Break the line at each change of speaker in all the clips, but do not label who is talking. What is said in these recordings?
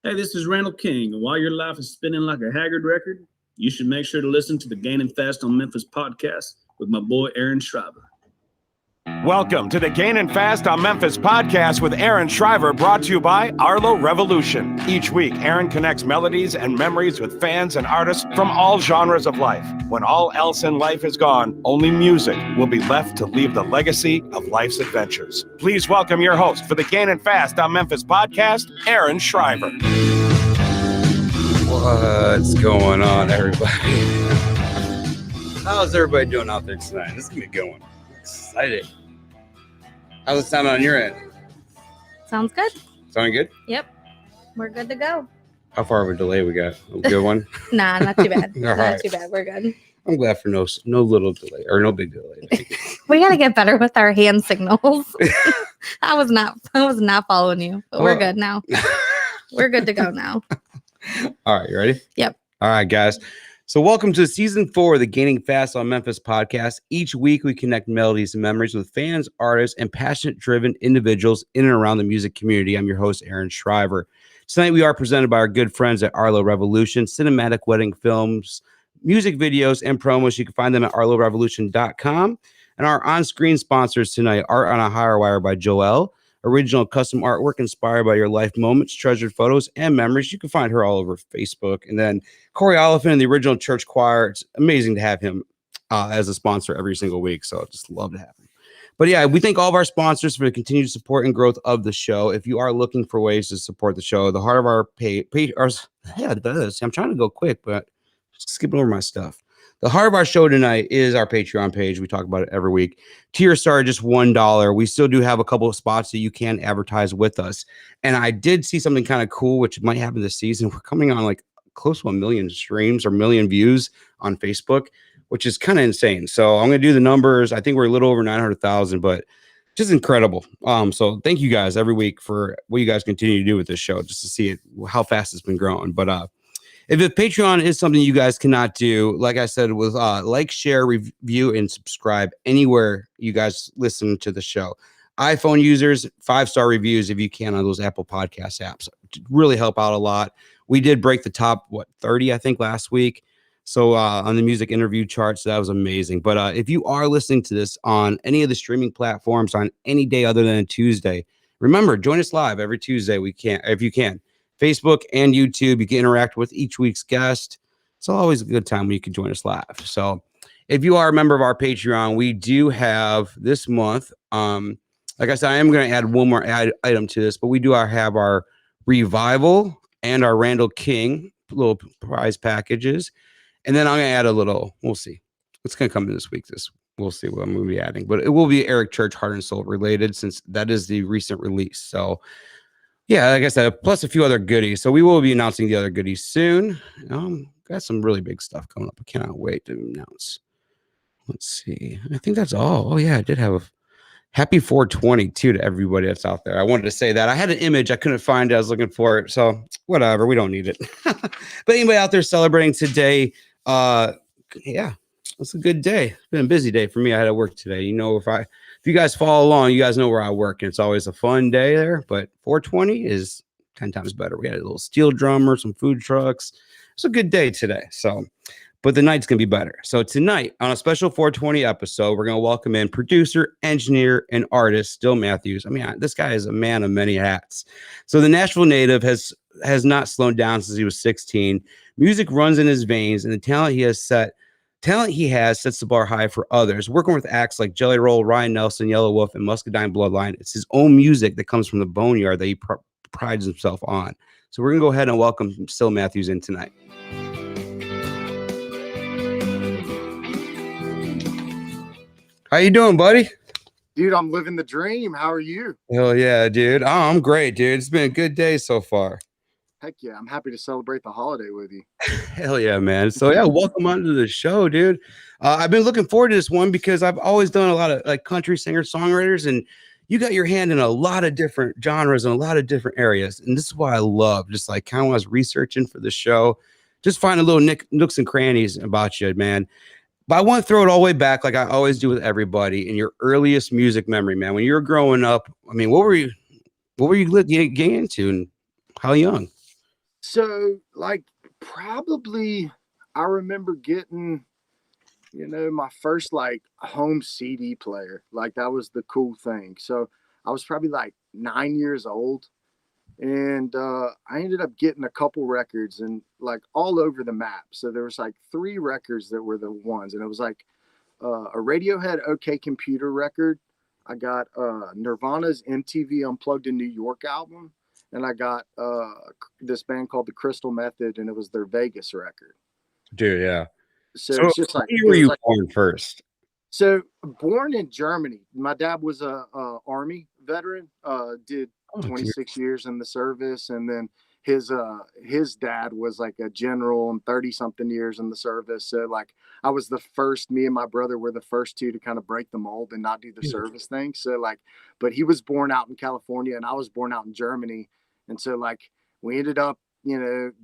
Hey, this is Randall King, and while your life is spinning like a Haggard record, you should make sure to listen to the Gainin Fast on Memphis podcast with my boy Aaron Schreiber.
Welcome to the Gainin Fast on Memphis podcast with Aaron Schreiber, brought to you by Arlo Revolution. Each week, Aaron connects melodies and memories with fans and artists from all genres of life. When all else in life is gone, only music will be left to leave the legacy of life's adventures. Please welcome your host for the Gainin Fast on Memphis podcast, Aaron Schreiber.
What's going on, everybody? How's everybody doing out there tonight? This is going to be going. Excited. How's it sound on your end?
Sounds good.
Sounding good?
Yep. We're good to go. How
far of a delay we got? A good one?
Nah, not too bad. Not
right.
too bad. We're good.
I'm glad for no little delay or no big delay.
We got to get better with our hand signals. I was not following you, but we're good now. We're good to go now.
All right, you ready?
Yep.
All right, guys. So welcome to season 4 of the Gainin Fast on Memphis podcast. Each week we connect melodies and memories with fans, artists, and passionate-driven individuals in and around the music community. I'm your host, Aaron Schreiber. Tonight we are presented by our good friends at Arlo Revolution, cinematic wedding films, music videos, and promos. You can find them at arlorevolution.com. And our on-screen sponsors tonight, Art on a Higher Wire by Joelle, original custom artwork inspired by your life moments, treasured photos, and memories. You can find her all over Facebook. And then Corey Oliphant and the original church choir. It's amazing to have him as a sponsor every single week. So I just love to have him. But yeah, we thank all of our sponsors for the continued support and growth of the show. If you are looking for ways to support the show, the heart of our I'm trying to go quick, but skipping over my stuff. The heart of our show tonight is our Patreon page. We talk about it every week. Tier star, just $1. We still do have a couple of spots that you can advertise with us. And I did see something kind of cool, which might happen this season. We're coming on like close to 1 million streams or 1 million views on Facebook, which is kind of insane. So I'm going to do the numbers. I think we're a little over 900,000, but just incredible. So thank you guys every week for what you guys continue to do with this show, just to see it, how fast it's been growing. But if Patreon is something you guys cannot do, like I said, with like, share, review, and subscribe anywhere you guys listen to the show. iPhone users, 5-star reviews if you can on those Apple Podcast apps. Really help out a lot. We did break the top, 30, I think, last week. So on the music interview charts, that was amazing. But if you are listening to this on any of the streaming platforms on any day other than a Tuesday, remember, join us live every Tuesday if you can. Facebook and YouTube, you can interact with each week's guest. It's always a good time when you can join us live. So if you are a member of our Patreon, we do have this month, like I said, I am going to add one more item to this, but we do have our Revival and our Randall King little prize packages. And then I'm going to add a little, we'll see. It's going to come in this week. We'll see what I'm going to be adding, but it will be Eric Church Heart and Soul related, since that is the recent release. So yeah, like I said, plus a few other goodies. So we will be announcing the other goodies soon. Got some really big stuff coming up. I cannot wait to announce. Let's see. I think that's all. Oh yeah, I did have a happy 420 too to everybody that's out there. I wanted to say that. I had an image. I couldn't find it. I was looking for it. So whatever. We don't need it. But anybody out there celebrating today, yeah, it's a good day. It's been a busy day for me. I had to work today. You know, if you guys follow along, you guys know where I work, and it's always a fun day there. But 420 is 10 times better. We had a little steel drummer, some food trucks. It's a good day today. So, but the night's going to be better. So tonight on a special 420 episode, we're going to welcome in producer, engineer, and artist Still Matthews. I mean, this guy is a man of many hats. So the Nashville native has not slowed down since he was 16. Music runs in his veins, and the talent he has sets the bar high for others. Working with acts like Jelly Roll, Ryan Nelson, Yellow Wolf, and Muscadine Bloodline, it's his own music that comes from the boneyard that he prides himself on. So we're going to go ahead and welcome Still Matthews in tonight. How you doing, buddy?
Dude, I'm living the dream. How are you?
Hell yeah, dude. Oh, I'm great, dude. It's been a good day so far.
Heck yeah, I'm happy to celebrate the holiday with you.
Hell yeah, man. So yeah, welcome onto the show, dude. I've been looking forward to this one because I've always done a lot of like country singer-songwriters, and you got your hand in a lot of different genres and a lot of different areas. And this is why I love, just like kind of when I was researching for the show, just find a little nooks and crannies about you, man. But I want to throw it all the way back, like I always do with everybody, in your earliest music memory, man. When you were growing up, I mean, what were you getting into, and how young?
So like probably I remember getting, my first like home CD player. Like that was the cool thing. So I was probably like 9 years old. And I ended up getting a couple records and like all over the map. So there was like 3 records that were the ones, and it was like a Radiohead OK Computer record. I got Nirvana's MTV Unplugged in New York album, and I got this band called the Crystal Method, and it was their Vegas record.
Dude, yeah.
So
So
it's just like,
where were you born first?
so born in Germany. My dad was a army veteran. Did 26 years in the service, and then his dad was like a general and 30 something years in the service. So like I was the first, me and my brother were the first two to kind of break the mold and not do the service thing. So like, but he was born out in California and I was born out in Germany. And so like we ended up,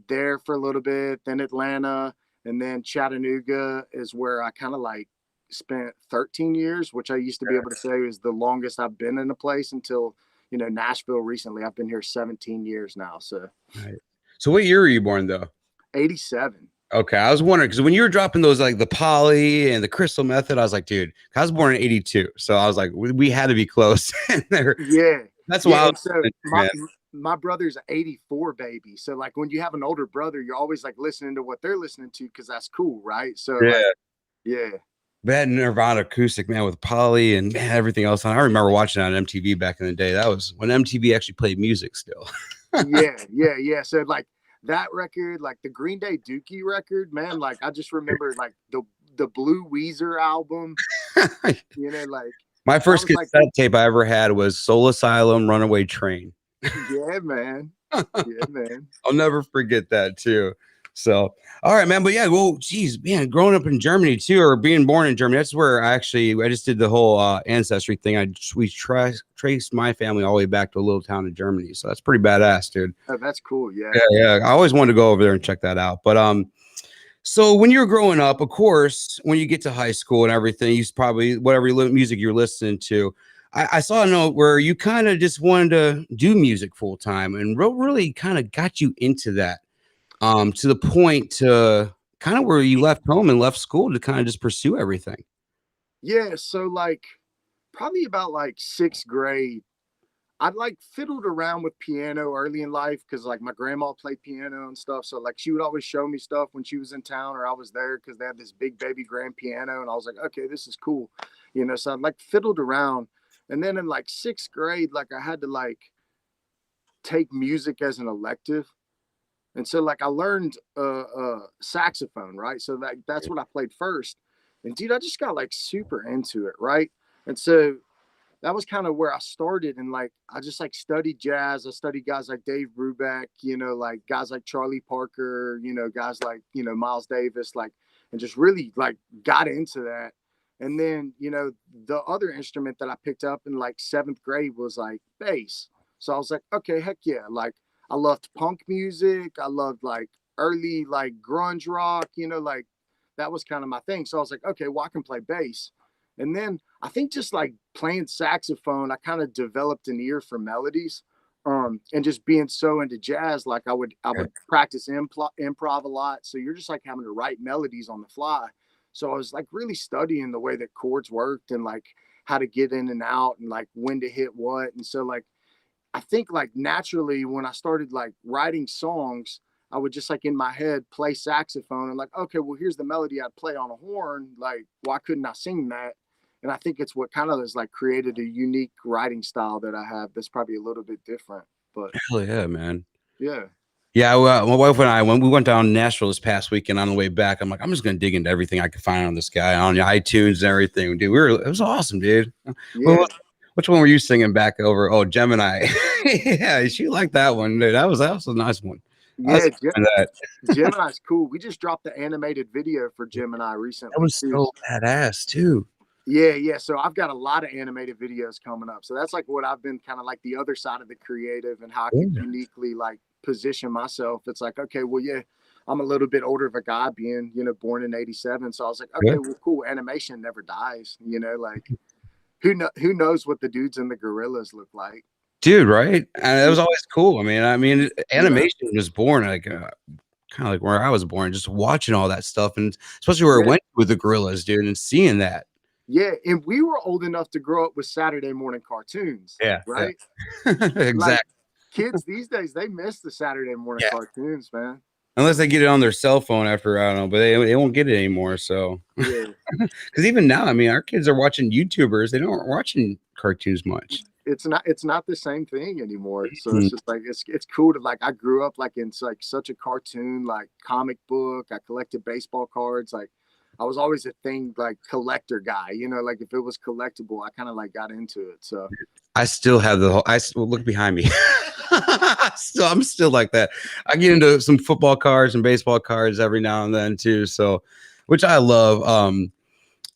there for a little bit, then Atlanta, and then Chattanooga is where I kind of like spent 13 years, which I used to be able to say is the longest I've been in a place until, Nashville recently. I've been here 17 years now. So,
Right. So what year were you born though?
87.
Okay, I was wondering because when you were dropping those like the Poly and the Crystal Method, I was like, dude, I was born in '82, so I was like, we had to be close.
Yeah,
that's why.
And so my brother's an 84 baby. So like when you have an older brother, you're always like listening to what they're listening to because that's cool, right? So yeah.
That Nirvana acoustic, man, with Polly and everything else on. I remember watching it on MTV back in the day. That was when MTV actually played music still.
yeah. So like that record, like the Green Day Dookie record, man, like I just remember like the Blue Weezer album, like
my first cassette tape I ever had was Soul Asylum, Runaway Train.
Yeah, man. Yeah, man.
I'll never forget that too. So, all right, man. But yeah, well, geez, man, growing up in Germany too, or being born in Germany, that's where I just did the whole ancestry thing. We traced my family all the way back to a little town in Germany. So that's pretty badass, dude.
Oh, that's cool. Yeah.
Yeah. I always wanted to go over there and check that out. But so when you're growing up, of course, when you get to high school and everything, you probably whatever music you're listening to. I saw a note where you kind of just wanted to do music full time, and really kind of got you into that. To the point to kind of where you left home and left school to kind of just pursue everything.
Yeah. So like probably about like 6th grade, I'd like fiddled around with piano early in life because like my grandma played piano and stuff. So like she would always show me stuff when she was in town or I was there because they had this big baby grand piano. And I was like, okay, this is cool. So I'd like fiddled around. And then in like 6th grade, like I had to like take music as an elective. And so like I learned saxophone, right? So that's what I played first. And dude, I just got like super into it, right? And so that was kind of where I started. And like I just like studied jazz. I studied guys like Dave Brubeck, like guys like Charlie Parker, guys like, Miles Davis, like, and just really like got into that. And then, the other instrument that I picked up in like 7th grade was like bass. So I was like, okay, heck yeah, like I loved punk music. I loved like early like grunge rock, like that was kind of my thing. So I was like, okay, well, I can play bass. And then I think just like playing saxophone, I kind of developed an ear for melodies. And just being so into jazz, like I would practice improv a lot. So you're just like having to write melodies on the fly. So I was like really studying the way that chords worked and like how to get in and out and like when to hit what. And so like I think like naturally when I started like writing songs, I would just like in my head play saxophone and like, okay, well, here's the melody I'd play on a horn. Like, why couldn't I sing that? And I think it's what kind of has like created a unique writing style that I have that's probably a little bit different. But
hell yeah, man.
Yeah.
Yeah, well, my wife and I, when we went down to Nashville this past weekend on the way back, I'm like, I'm just gonna dig into everything I could find on this guy on iTunes and everything. Dude, it was awesome, dude.
Yeah.
Which one were you singing back over? Oh, Gemini. Yeah, she liked that one, dude. That was a nice one.
Yeah, Gemini's cool. We just dropped the animated video for Gemini recently.
That was so badass too.
Yeah. So I've got a lot of animated videos coming up. So that's like what I've been kind of like the other side of the creative and how I can uniquely like position myself. It's like, okay, well, yeah, I'm a little bit older of a guy being, born in 87. So I was like, okay, well, cool. Animation never dies, like who knows what the dudes and the gorillas look like.
dude, right? And it was always cool. I mean, animation was born like kind of like where I was born, just watching all that stuff, and especially where it went with the gorillas, dude, and seeing that.
Yeah, and we were old enough to grow up with Saturday morning cartoons.
Yeah,
right.
Exactly.
Like, kids these days, they miss the Saturday morning cartoons, man.
Unless they get it on their cell phone after, I don't know, but they won't get it anymore. So,
yeah,
because even now, I mean, our kids are watching YouTubers. They don't watching cartoons much.
It's not the same thing anymore. So it's just like it's cool to like. I grew up like in like such a cartoon like comic book. I collected baseball cards. Like I was always a thing like collector guy. You know, like if it was collectible, I kind of like got into it. So
I still have the whole. Look behind me. I'm still like that. I get into some football cards and baseball cards every now and then too. So, which I love.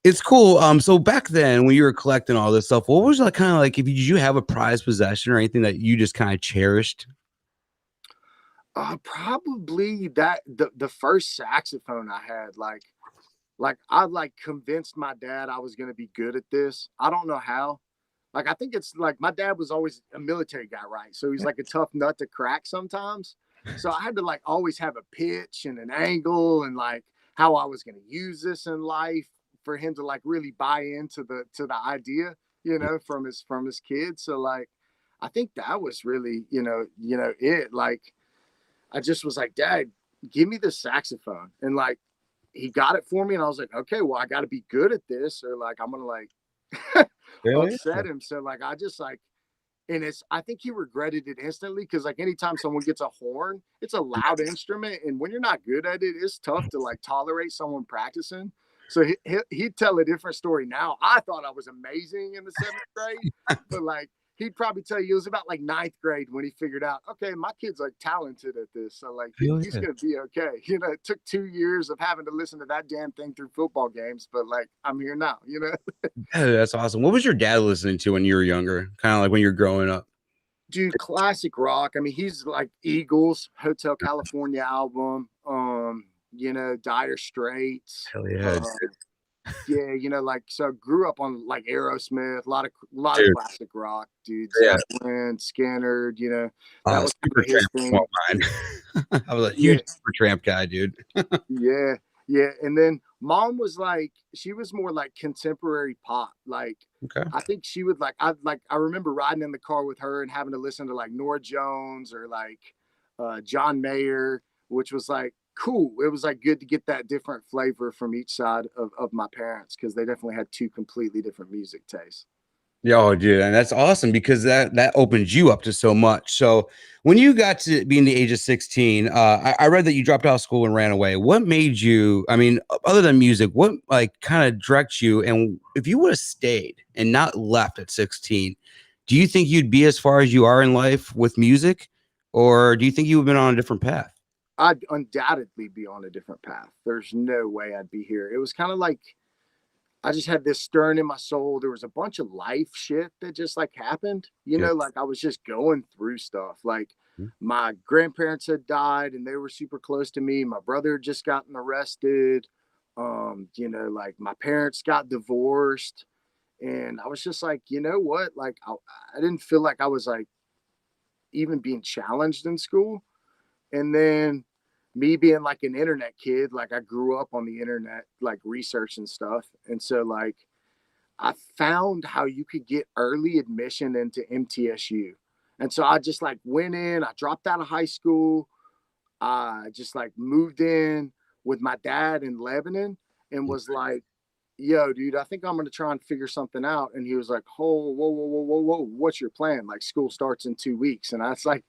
It's cool. So back then when you were collecting all this stuff, what was like kind of like did you have a prized possession or anything that you just kind of cherished?
Probably that the first saxophone I had, like I like convinced my dad I was gonna be good at this. I don't know how. Like I think it's like my dad was always a military guy, right? So he's like a tough nut to crack sometimes. So I had to like always have a pitch and an angle and like how I was gonna use this in life for him to like really buy into the idea, you know, from his kids. So like I think that was really, it. Like I just was like, Dad, give me the saxophone. And like he got it for me and I was like, okay, well, I gotta be good at this, or like I'm gonna like upset him. So like I just like, and I think he regretted it instantly because like anytime someone gets a horn, it's a loud instrument, and when you're not good at it, it's tough to like tolerate someone practicing. So he'd tell a different story now. I thought I was amazing in the 7th grade, but like he'd probably tell you it was about like 9th grade when he figured out, okay, my kid's like talented at this, so like he's gonna be okay. You know, it took 2 years of having to listen to that damn thing through football games, but like I'm here now. You know,
Yeah, that's awesome. What was your dad listening to when you were younger? Kind of like when you're growing up.
Dude, classic rock. I mean, he's like Eagles, Hotel California album. Dire Straits.
Hell yeah.
Yeah, like so I grew up on like Aerosmith, a lot of classic rock, dude.
Yeah.
Zeppelin, Skinner, that was
Supertramp was one of mine. I was a huge Supertramp guy, dude.
Yeah. And then mom was like, she was more like contemporary pop. Like I think she would I remember riding in the car with her and having to listen to like Norah Jones or like John Mayer, which was like cool. It was like good to get that different flavor from each side of my parents, because they definitely had two completely different music tastes.
Yo, dude, and that's awesome because that opens you up to so much. So when you got to being the age of 16, I read that you dropped out of school and ran away. What made you, I mean, other than music, what like kind of directs you? And if you would have stayed and not left at 16, do you think you'd be as far as you are in life with music? Or do you think you would have been on a different path?
I'd undoubtedly be on a different path. There's no way I'd be here. It was kind of like I just had this stirring in my soul. There was a bunch of life shit that just like happened, like I was just going through stuff. Like my grandparents had died and they were super close to me. My brother had just gotten arrested. Like my parents got divorced, and I was just like, you know what? Like I didn't feel like I was like even being challenged in school. And then me being like an internet kid, like I grew up on the internet, like researching stuff. And so like I found how you could get early admission into MTSU. And so I just like went in, I dropped out of high school. I just like moved in with my dad in Lebanon and was like, yo, dude, I think I'm going to try and figure something out. And he was like, oh, whoa. What's your plan? Like school starts in 2 weeks. And I was like,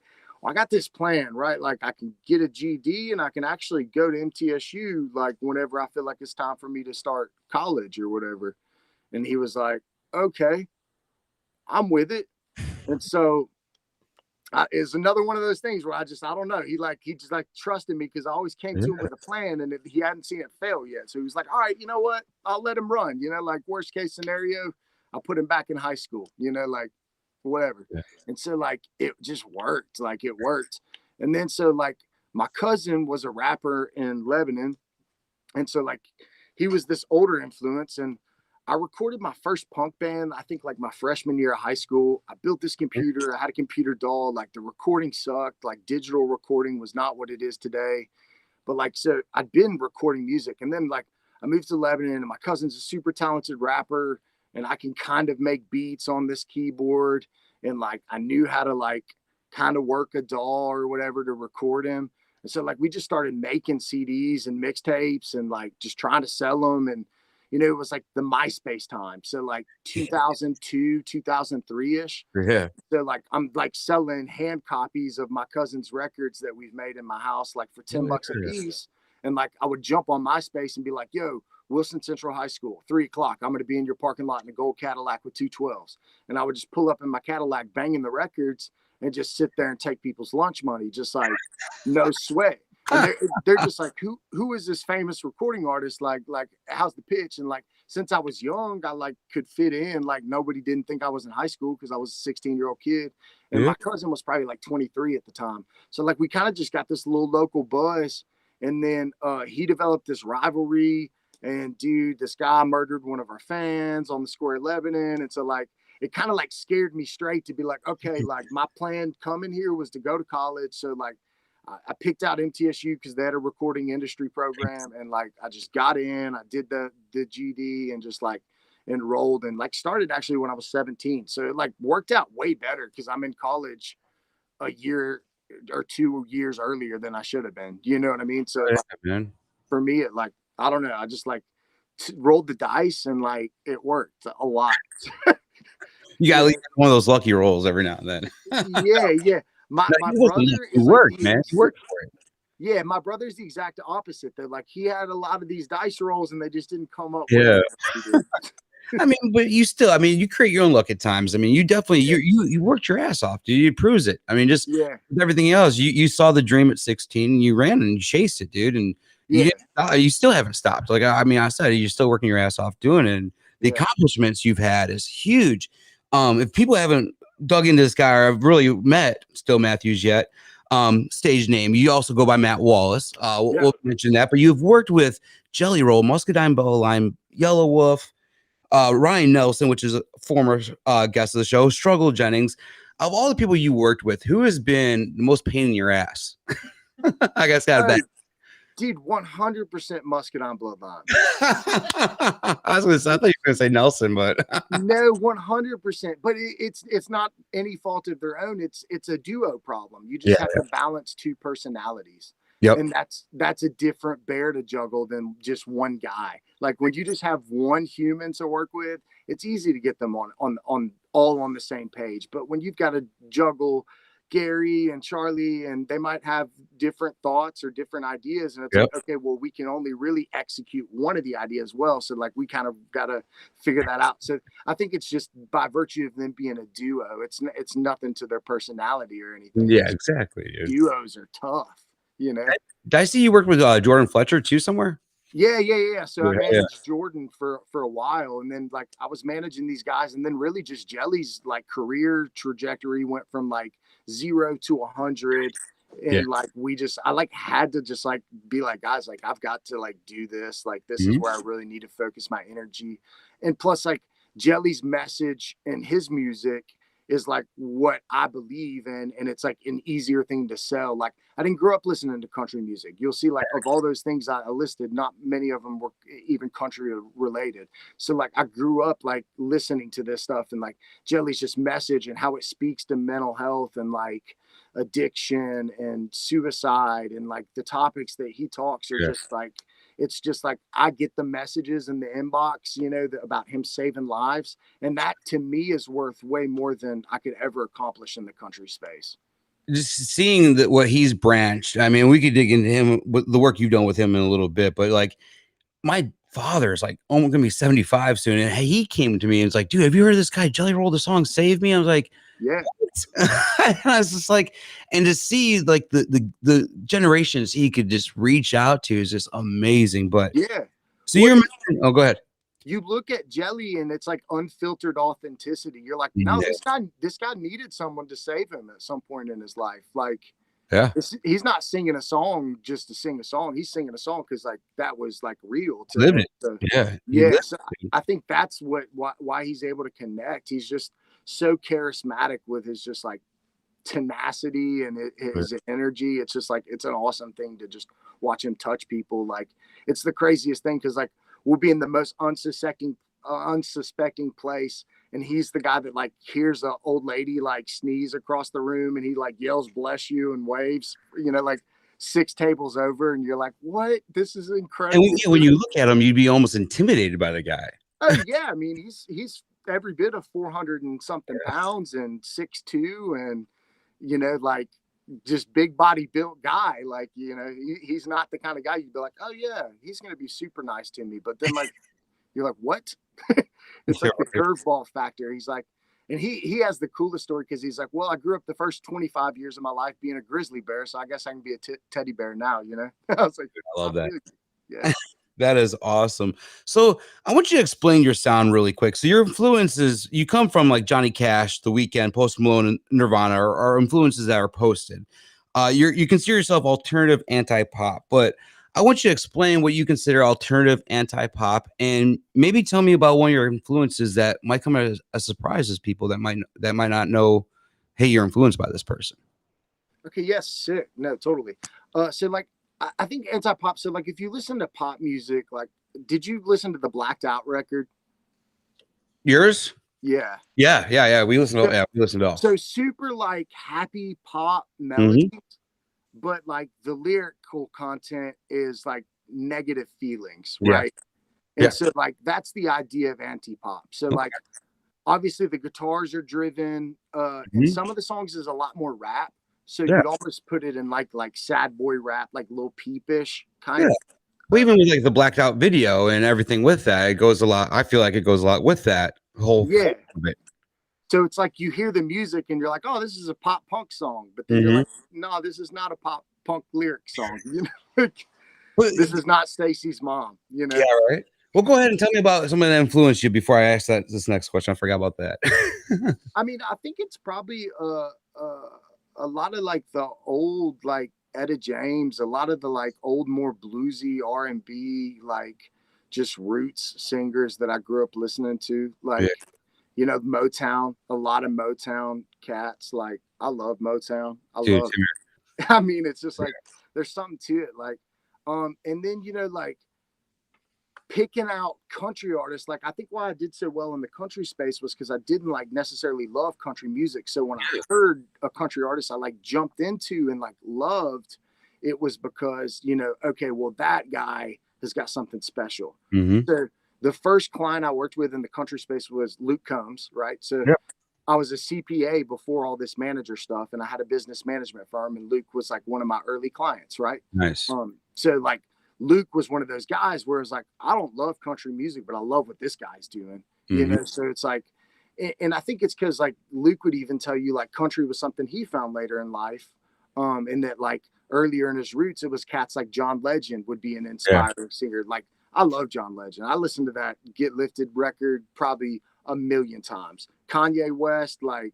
I got this plan, right? Like I can get a GD and I can actually go to MTSU like whenever I feel like it's time for me to start college or whatever. And he was like, okay, I'm with it. And so it's another one of those things where I don't know. He just trusted me because I always came to him with a plan and he hadn't seen it fail yet. So he was like, all right, you know what? I'll let him run, like worst case scenario, I'll put him back in high school, like whatever. Yeah. And so like it just worked. Like it worked. And then so like my cousin was a rapper in Lebanon, and so like he was this older influence, and I recorded my first punk band, I think like my freshman year of high school. I built this computer. I had a computer DAW. Like the recording sucked. Like digital recording was not what it is today. But like, so I'd been recording music, and then like I moved to Lebanon, and my cousin's a super talented rapper, and I can kind of make beats on this keyboard. And like, I knew how to like kind of work a DAW or whatever to record him. And so like, we just started making CDs and mixtapes and like just trying to sell them. And, you know, it was like the MySpace time. So like 2002, 2003 ish.
Yeah.
So like, I'm like selling hand copies of my cousin's records that we've made in my house, like for 10 bucks a piece. And like, I would jump on MySpace and be like, yo, Wilson Central High School, 3:00. I'm going to be in your parking lot in a gold Cadillac with 212s. And I would just pull up in my Cadillac, banging the records, and just sit there and take people's lunch money, just like no sweat. And they're just like, who is this famous recording artist? Like, how's the pitch? And like, since I was young, I like could fit in. Like nobody didn't think I was in high school because I was a 16-year-old kid. And my cousin was probably like 23 at the time. So like, we kind of just got this little local buzz. And then he developed this rivalry. And dude, this guy murdered one of our fans on the square in Lebanon. And so like, it kind of like scared me straight to be like, okay, like my plan coming here was to go to college. So like, I picked out MTSU because they had a recording industry program, and like I just got in. I did the GD and just like enrolled and like started actually when I was 17. So it like worked out way better because I'm in college a year or 2 years earlier than I should have been. You know what I mean? So like, for me, it like, I don't know. I just like rolled the dice and like it worked a lot.
You got at least one of those lucky rolls every now and then.
Yeah. My brother
is worked, man. You worked for it.
Yeah, my brother's the exact opposite. Though, like he had a lot of these dice rolls, and they just didn't come up.
Yeah. I mean, but you still, I mean, you create your own luck at times. I mean, you definitely, you worked your ass off, dude. You proves it. I mean, just with everything else, you saw the dream at 16, and you ran and you chased it, dude. And you still haven't stopped. Like, I mean, I said, you're still working your ass off doing it. And the accomplishments you've had is huge. If people haven't dug into this guy or have really met Still Matthews yet, stage name, you also go by Matt Wallace. We'll mention that, but you've worked with Jelly Roll, Muscadine Bow Line, Yellow Wolf, Ryan Nelson, which is a former guest of the show, Struggle Jennings. Of all the people you worked with, who has been the most pain in your ass? I guess that.
Dude, 100% Muscadine Bloodline.
I thought you were going to say Nelson, but
no, 100%. But it's not any fault of their own. It's a duo problem. You just have to balance two personalities. Yep. And that's a different bear to juggle than just one guy. Like when you just have one human to work with, it's easy to get them on all on the same page. But when you've got to juggle Gary and Charlie, and they might have different thoughts or different ideas, and it's like, okay, well, we can only really execute one of the ideas well, so like we kind of got to figure that out. So I think it's just by virtue of them being a duo, it's nothing to their personality or anything.
Exactly, dude.
Duos are tough, you know.
Did I see you work with Jordan Fletcher too somewhere?
Yeah. So I managed Jordan for a while, and then like I was managing these guys, and then really just Jelly's like career trajectory went from like 0 to 100, and like I like had to just like be like, guys, like I've got to like do this, like this is where I really need to focus my energy. And plus like Jelly's message and his music is like what I believe in, and it's like an easier thing to sell. Like I didn't grow up listening to country music. You'll see like of all those things I listed, not many of them were even country related. So like I grew up like listening to this stuff, and like Jelly's just message and how it speaks to mental health and like addiction and suicide, and like the topics that he talks are just like, it's just like I get the messages in the inbox, you know, about him saving lives. And that to me is worth way more than I could ever accomplish in the country space.
Just seeing that what he's branched. I mean, we could dig into him with the work you've done with him in a little bit, but like my father's like almost gonna be 75 soon. And he came to me and was like, dude, have you heard of this guy Jelly Roll, the song Save Me? I was like,
yeah.
I was just like, and to see like the generations he could just reach out to is just amazing. But so you're go ahead.
You look at Jelly and it's like unfiltered authenticity. You're like, no, this guy needed someone to save him at some point in his life. Like
Yeah.
He's not singing a song just to sing a song. He's singing a song because like that was like real to
Lived
him.
it.
So,
Yeah.
yeah. So I think that's why he's able to connect. He's just so charismatic with his just like tenacity and his energy. It's just like it's an awesome thing to just watch him touch people. Like it's the craziest thing because like we'll be in the most unsuspecting place, and he's the guy that like hears an old lady like sneeze across the room, and he like yells "bless you" and waves, like 6 tables over, and you're like, what? This is incredible.
And when you look at him, you'd be almost intimidated by the guy.
Oh yeah, I mean he's every bit of 400 and something pounds and 6'2", and like just big body built guy. Like he's not the kind of guy you'd be like, oh yeah, he's gonna be super nice to me. But then like you're like, what? It's like the curveball factor. He's like, and he has the coolest story because he's like, well, I grew up the first 25 years of my life being a grizzly bear, so I guess I can be a teddy bear now. I was like,
I love that.
Yeah.
That is awesome. So I want you to explain your sound really quick. So your influences, you come from like Johnny Cash, The Weeknd, Post Malone, and Nirvana are influences that are posted. You consider yourself alternative anti-pop, but I want you to explain what you consider alternative anti-pop, and maybe tell me about one of your influences that might come as a surprise to people that might not know, hey, you're influenced by this person.
Okay, yes, sick. No, totally. So like I think anti-pop. So like if you listen to pop music, like did you listen to the Blacked Out record?
Yours?
Yeah.
We listened to all.
So super like happy pop melodies, but like the lyrical content is like negative feelings, right? And so like that's the idea of anti-pop. So like obviously the guitars are driven, and some of the songs is a lot more rap. So you'd almost put it in like sad boy rap, like Lil Peepish kind of.
Well, even with like the Blacked Out video and everything with that, it goes a lot. I feel like it goes a lot with that whole
of it. So it's like you hear the music and you're like, oh, this is a pop punk song, but then you're like, no, this is not a pop punk lyric song. This is not Stacy's mom. Yeah,
right. Well, go ahead and tell me about something that influenced you before I ask this next question. I forgot about that.
I mean, I think it's probably a lot of like the old like Etta James, a lot of the like old more bluesy R&B like just roots singers that I grew up listening to, like Motown, a lot of Motown cats. Like I love Motown. I mean, it's just like there's something to it, like and then like picking out country artists. Like I think why I did so well in the country space was because I didn't like necessarily love country music. So when I heard a country artist I like jumped into and like loved, it was because okay, well that guy has got something special. So the first client I worked with in the country space was Luke Combs, right? So I was a CPA before all this manager stuff, and I had a business management firm, and Luke was like one of my early clients, right?
Nice.
So like Luke was one of those guys where it's like, I don't love country music, but I love what this guy's doing, So it's like, and I think it's because like Luke would even tell you like country was something he found later in life, and that like earlier in his roots, it was cats like John Legend would be an inspiring singer. Like I love John Legend. I listened to that Get Lifted record probably a million times. Kanye West, like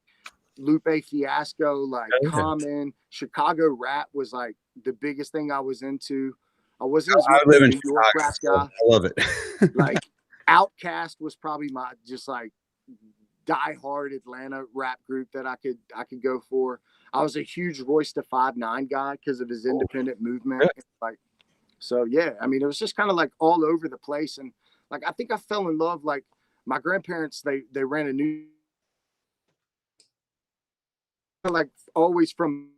Lupe Fiasco, like Common, Chicago rap was like the biggest thing I was into. I wasn't as much a New York rap guy.
I love it.
Like Outkast was probably my just like diehard Atlanta rap group that I could go for. I was a huge Royce da 5'9" guy because of his independent movement. Like, so yeah, I mean, it was just kind of like all over the place. And like, I think I fell in love. Like my grandparents, they ran a new, like always from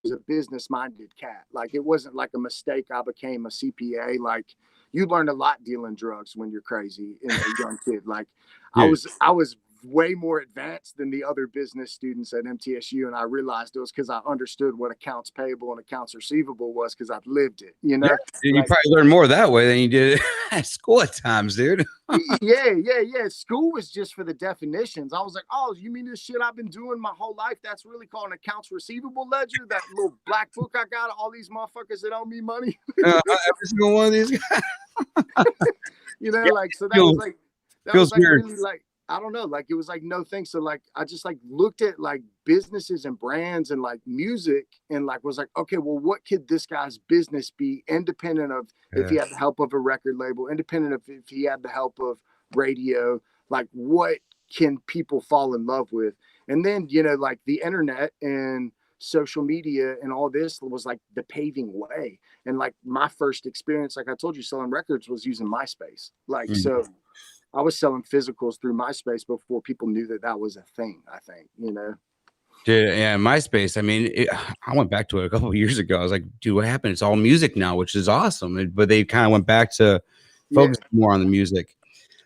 a business minded cat. Like it wasn't like a mistake I became a CPA. Like you learn a lot dealing drugs when you're crazy and a young kid. Like I was way more advanced than the other business students at MTSU, and I realized it was because I understood what accounts payable and accounts receivable was because I've lived it. You
probably learned more that way than you did at school at times, dude.
Yeah. School was just for the definitions. I was like, oh, you mean this shit I've been doing my whole life? That's really called an accounts receivable ledger. That little black book I got, all these motherfuckers that owe me money.
Every single one of these guys.
Like so that was like that was like
weird.
really like I don't know, like it was like no thanks. So like I just like looked at like businesses and brands and like music and like was like, okay, well, what could this guy's business be independent of if he had the help of a record label, independent of if he had the help of radio, like what can people fall in love with? And then, you know, like the internet and social media and all this was like the paving way. And like my first experience, like I told you, selling records was using MySpace. Like, so I was selling physicals through MySpace before people knew that that was a thing, I think, you know?
Dude, yeah, MySpace. I mean, I went back to it a couple of years ago. I was like, dude, what happened? It's all music now, which is awesome. But they kind of went back to focus more on the music.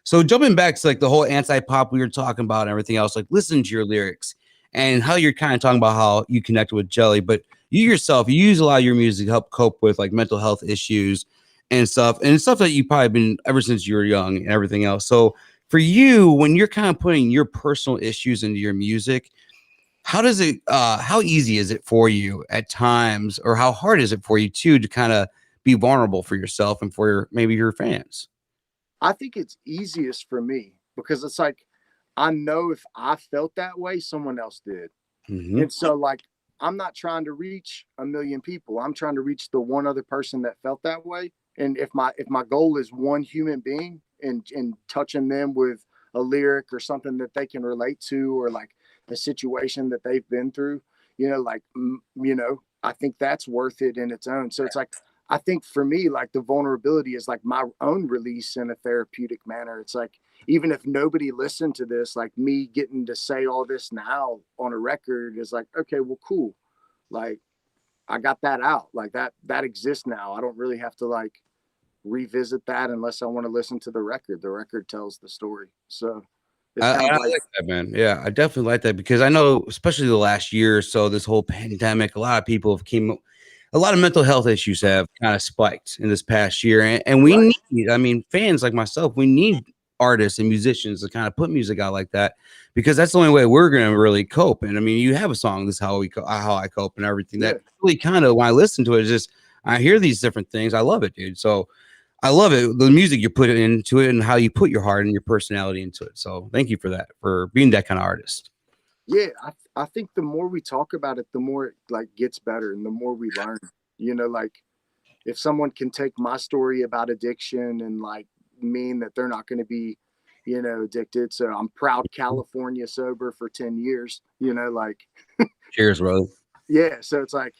So jumping back to like the whole anti-pop we were talking about and everything else, like listen to your lyrics and how you're kind of talking about how you connected with Jelly, but you yourself, you use a lot of your music to help cope with like mental health issues and stuff that you've probably been ever since you were young and everything else. So for you, when you're kind of putting your personal issues into your music, how does it, how easy is it for you at times, or how hard is it for you too, to kind of be vulnerable for yourself and for maybe your fans?
I think it's easiest for me because it's like, I know if I felt that way, someone else did. And so like, I'm not trying to reach a million people. I'm trying to reach the one other person that felt that way. And if my goal is one human being and touching them with a lyric or something that they can relate to, or like a situation that they've been through, you know, like, you know, I think that's worth it in its own. So it's like, I think for me, like the vulnerability is like my own release in a therapeutic manner. It's like, even if nobody listened to this, like me getting to say all this now on a record is like, okay, well, cool. Like I got that out, like that exists now. I don't really have to like revisit that unless I want to listen to the record. The record tells the story. So it's
I
kind of
like that, man. Yeah, I definitely like that, because I know, especially the last year or so, this whole pandemic, a lot of people have a lot of mental health issues have kind of spiked in this past year. And we need, I mean, fans like myself, we need artists and musicians to kind of put music out like that, because that's the only way we're going to really cope. And I mean, you have a song, this is how I cope and everything. That really kind of, when I listen to it, is just, I hear these different things. I love it, dude. So I love it, the music you put into it and how you put your heart and your personality into it. So thank you for that, for being that kind of artist.
Yeah, I think the more we talk about it, the more it like gets better and the more we learn. You know, like if someone can take my story about addiction and like mean that they're not going to be, you know, addicted. So I'm proud California sober for 10 years, you know, like
cheers, bro.
Yeah. So it's like,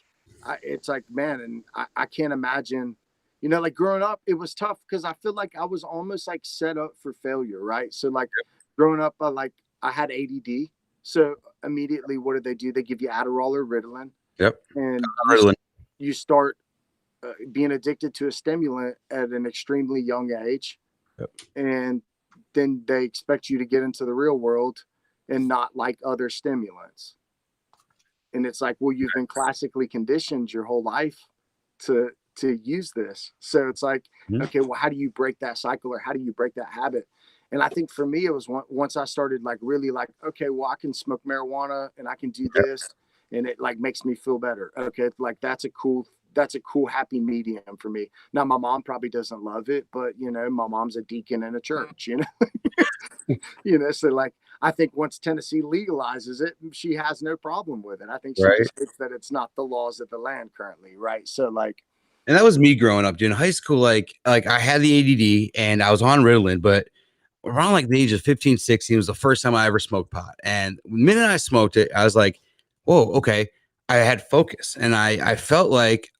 man, and I can't imagine, you know, like growing up, it was tough because I feel like I was almost like set up for failure. Right. So like growing up, I had ADD. So immediately, what do? They give you Adderall or Ritalin.
Yep.
And
Ritalin.
You start being addicted to a stimulant at an extremely young age.
Yep.
And then they expect you to get into the real world and not like other stimulants. And it's like, well, you've been classically conditioned your whole life to use this. So it's like, okay, well, how do you break that cycle, or how do you break that habit? And I think for me, it was once I started like really like, okay, well, I can smoke marijuana and I can do this, and it like makes me feel better. Okay, like that's a cool happy medium for me. Now my mom probably doesn't love it, but you know, my mom's a deacon in a church, you know. You know, so like I think once Tennessee legalizes it, she has no problem with it. I think she just thinks that it's not the laws of the land currently, right? So like,
and that was me growing up, dude. In high school, like I had the ADD and I was on Ritalin, but around like the age of 15, 16 was the first time I ever smoked pot. And the minute I smoked it, I was like, whoa, okay. I had focus, and I felt like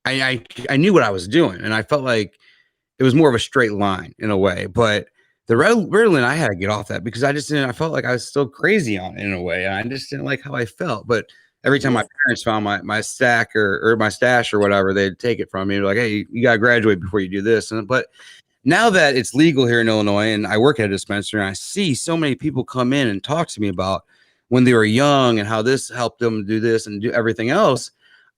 I knew what I was doing, and I felt like it was more of a straight line in a way. But the Ritalin, I had to get off that because I felt like I was still crazy on it in a way. And I just didn't like how I felt. But every time my parents found my stack or my stash or whatever, they'd take it from me. They're like, hey, you got to graduate before you do this. But now that it's legal here in Illinois and I work at a dispensary, and I see so many people come in and talk to me about when they were young and how this helped them do this and do everything else.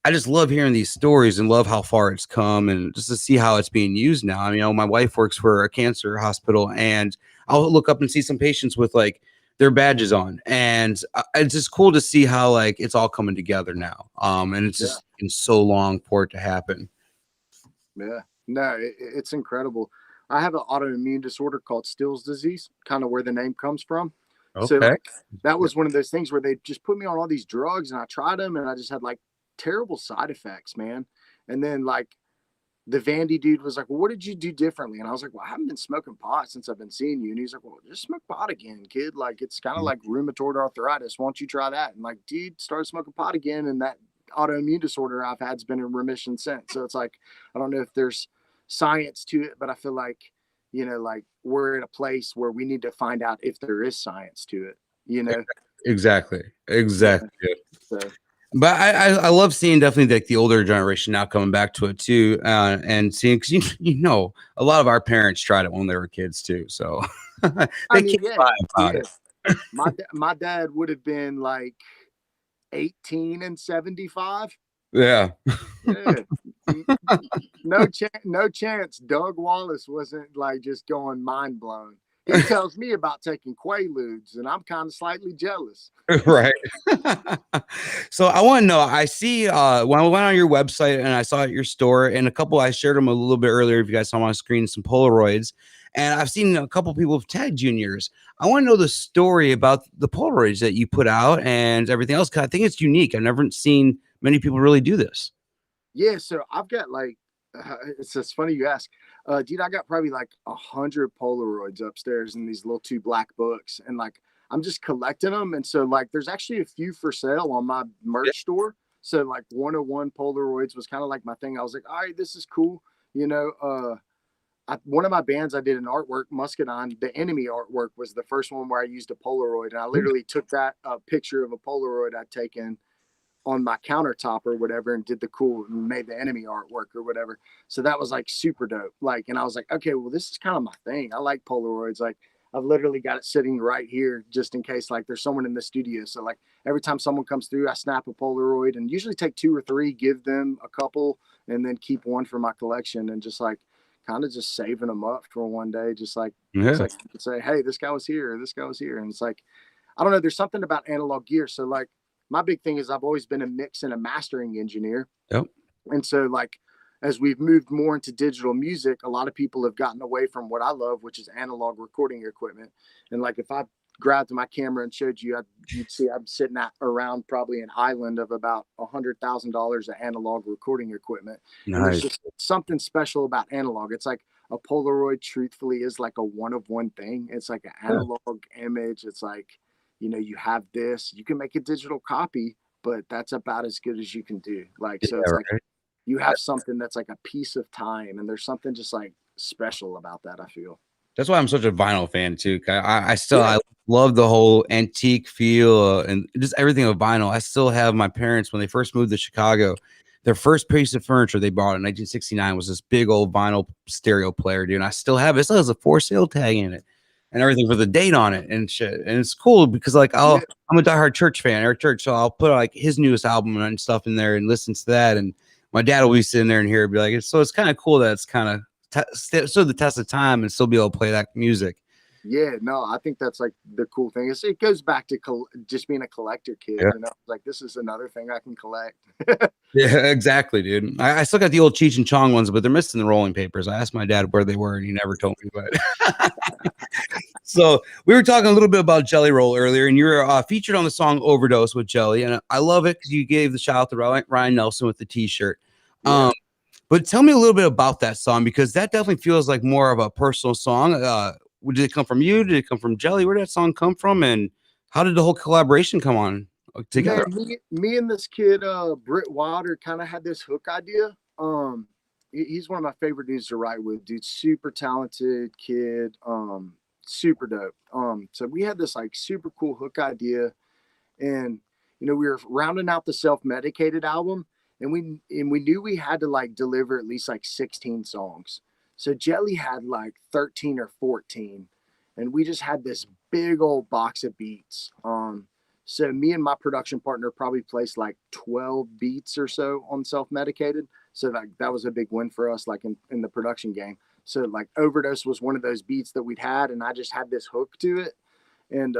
I just love hearing these stories and love how far it's come, and just to see how it's being used now. I mean, you know, my wife works for a cancer hospital, and I'll look up and see some patients with like their badges on, and it's just cool to see how like it's all coming together now. And it's just been so long for it to happen.
Yeah, no, it's incredible. I have an autoimmune disorder called Still's disease, kind of where the name comes from. So
Okay.
like that was one of those things where they just put me on all these drugs and I tried them and I just had like terrible side effects, man. And then like the Vandy dude was like, well, what did you do differently? And I was like, well, I haven't been smoking pot since I've been seeing you. And he's like, well, just smoke pot again, kid. Like, it's kind of like rheumatoid arthritis. Why don't you try that? And like, dude, started smoking pot again. And that autoimmune disorder I've had's been in remission since. So it's like, I don't know if there's science to it, but I feel like, you know, like we're in a place where we need to find out if there is science to it, you know?
Exactly.
So,
But I love seeing definitely like the older generation now coming back to it too, and seeing, because you know a lot of our parents tried it when they were kids too, so they can't lie about it.
My dad would have been like 18 and 75.
Yeah.
No chance. Doug Wallace wasn't like just going mind blown. He tells me about taking Quaaludes, and I'm kind of slightly jealous.
Right. So I want to know, I see when I went on your website and I saw at your store, and a couple, I shared them a little bit earlier if you guys saw on screen, some Polaroids, and I've seen a couple people have tagged juniors. I want to know the story about the Polaroids that you put out and everything else, because I think it's unique. I've never seen many people really do this.
Yeah, so I've got like it's just funny you ask. Dude, I got probably like 100 Polaroids upstairs in these little 2 black books, and like I'm just collecting them. And so like there's actually a few for sale on my merch store. So like 101 Polaroids was kind of like my thing. I was like, all right, this is cool. You know, one of my bands, I did an artwork, Muscadine, the Enemy artwork was the first one where I used a Polaroid, and I literally took that picture of a Polaroid I'd taken on my countertop or whatever and did the cool and made the Enemy artwork or whatever. So that was like super dope. Like, and I was like, okay, well, this is kind of my thing. I like Polaroids. Like I've literally got it sitting right here just in case like there's someone in the studio. So like every time someone comes through, I snap a Polaroid and usually take 2 or 3, give them a couple, and then keep one for my collection, and just like kind of just saving them up for one day. Just like, it's like you could say, hey, this guy was here, or this guy was here. And it's like, I don't know, there's something about analog gear. So like, my big thing is I've always been a mix and a mastering engineer.
Yep.
And so like, as we've moved more into digital music, a lot of people have gotten away from what I love, which is analog recording equipment. And like, if I grabbed my camera and showed you, you'd see I'm sitting at around probably an island of about $100,000 of analog recording equipment. Nice. And there's just something special about analog. It's like a Polaroid truthfully is like a one of one thing. It's like an analog image. It's like, you know, you have this, you can make a digital copy, but that's about as good as you can do. Like, so it's like you have something that's like a piece of time, and there's something just like special about that, I feel.
That's why I'm such a vinyl fan too. I still I love the whole antique feel and just everything of vinyl. I still have my parents, when they first moved to Chicago, their first piece of furniture they bought in 1969 was this big old vinyl stereo player, dude. And I still have it. It still has a for sale tag in it and everything for the date on it and shit. And it's cool because like I'm a diehard Church fan, Eric Church, so I'll put like his newest album and stuff in there and listen to that. And my dad will be sitting there and hear it, be like, so it's kind of cool that it's kind of stood the test of time and still be able to play that music.
Yeah, no, I think that's like the cool thing. It goes back to just being a collector kid. You know, like this is another thing I can collect.
Yeah, exactly, dude. I still got the old Cheech and Chong ones, but they're missing the rolling papers. I asked my dad where they were, and he never told me. But so we were talking a little bit about Jelly Roll earlier, and you're featured on the song "Overdose" with Jelly, and I love it because you gave the shout out to Ryan Nelson with the T-shirt. Yeah. But tell me a little bit about that song, because that definitely feels like more of a personal song. Did it come from you? Did it come from Jelly? Where did that song come from? And how did the whole collaboration come on together?
Man, me and this kid, Britt Wilder, kind of had this hook idea. He's one of my favorite dudes to write with, dude. Super talented kid, super dope. So we had this like super cool hook idea, and you know, we were rounding out the Self-Medicated album. And we knew we had to like deliver at least like 16 songs. So Jelly had like 13 or 14, and we just had this big old box of beats. So me and my production partner probably placed like 12 beats or so on Self-Medicated. So that was a big win for us, like in the production game. So like Overdose was one of those beats that we'd had, and I just had this hook to it. And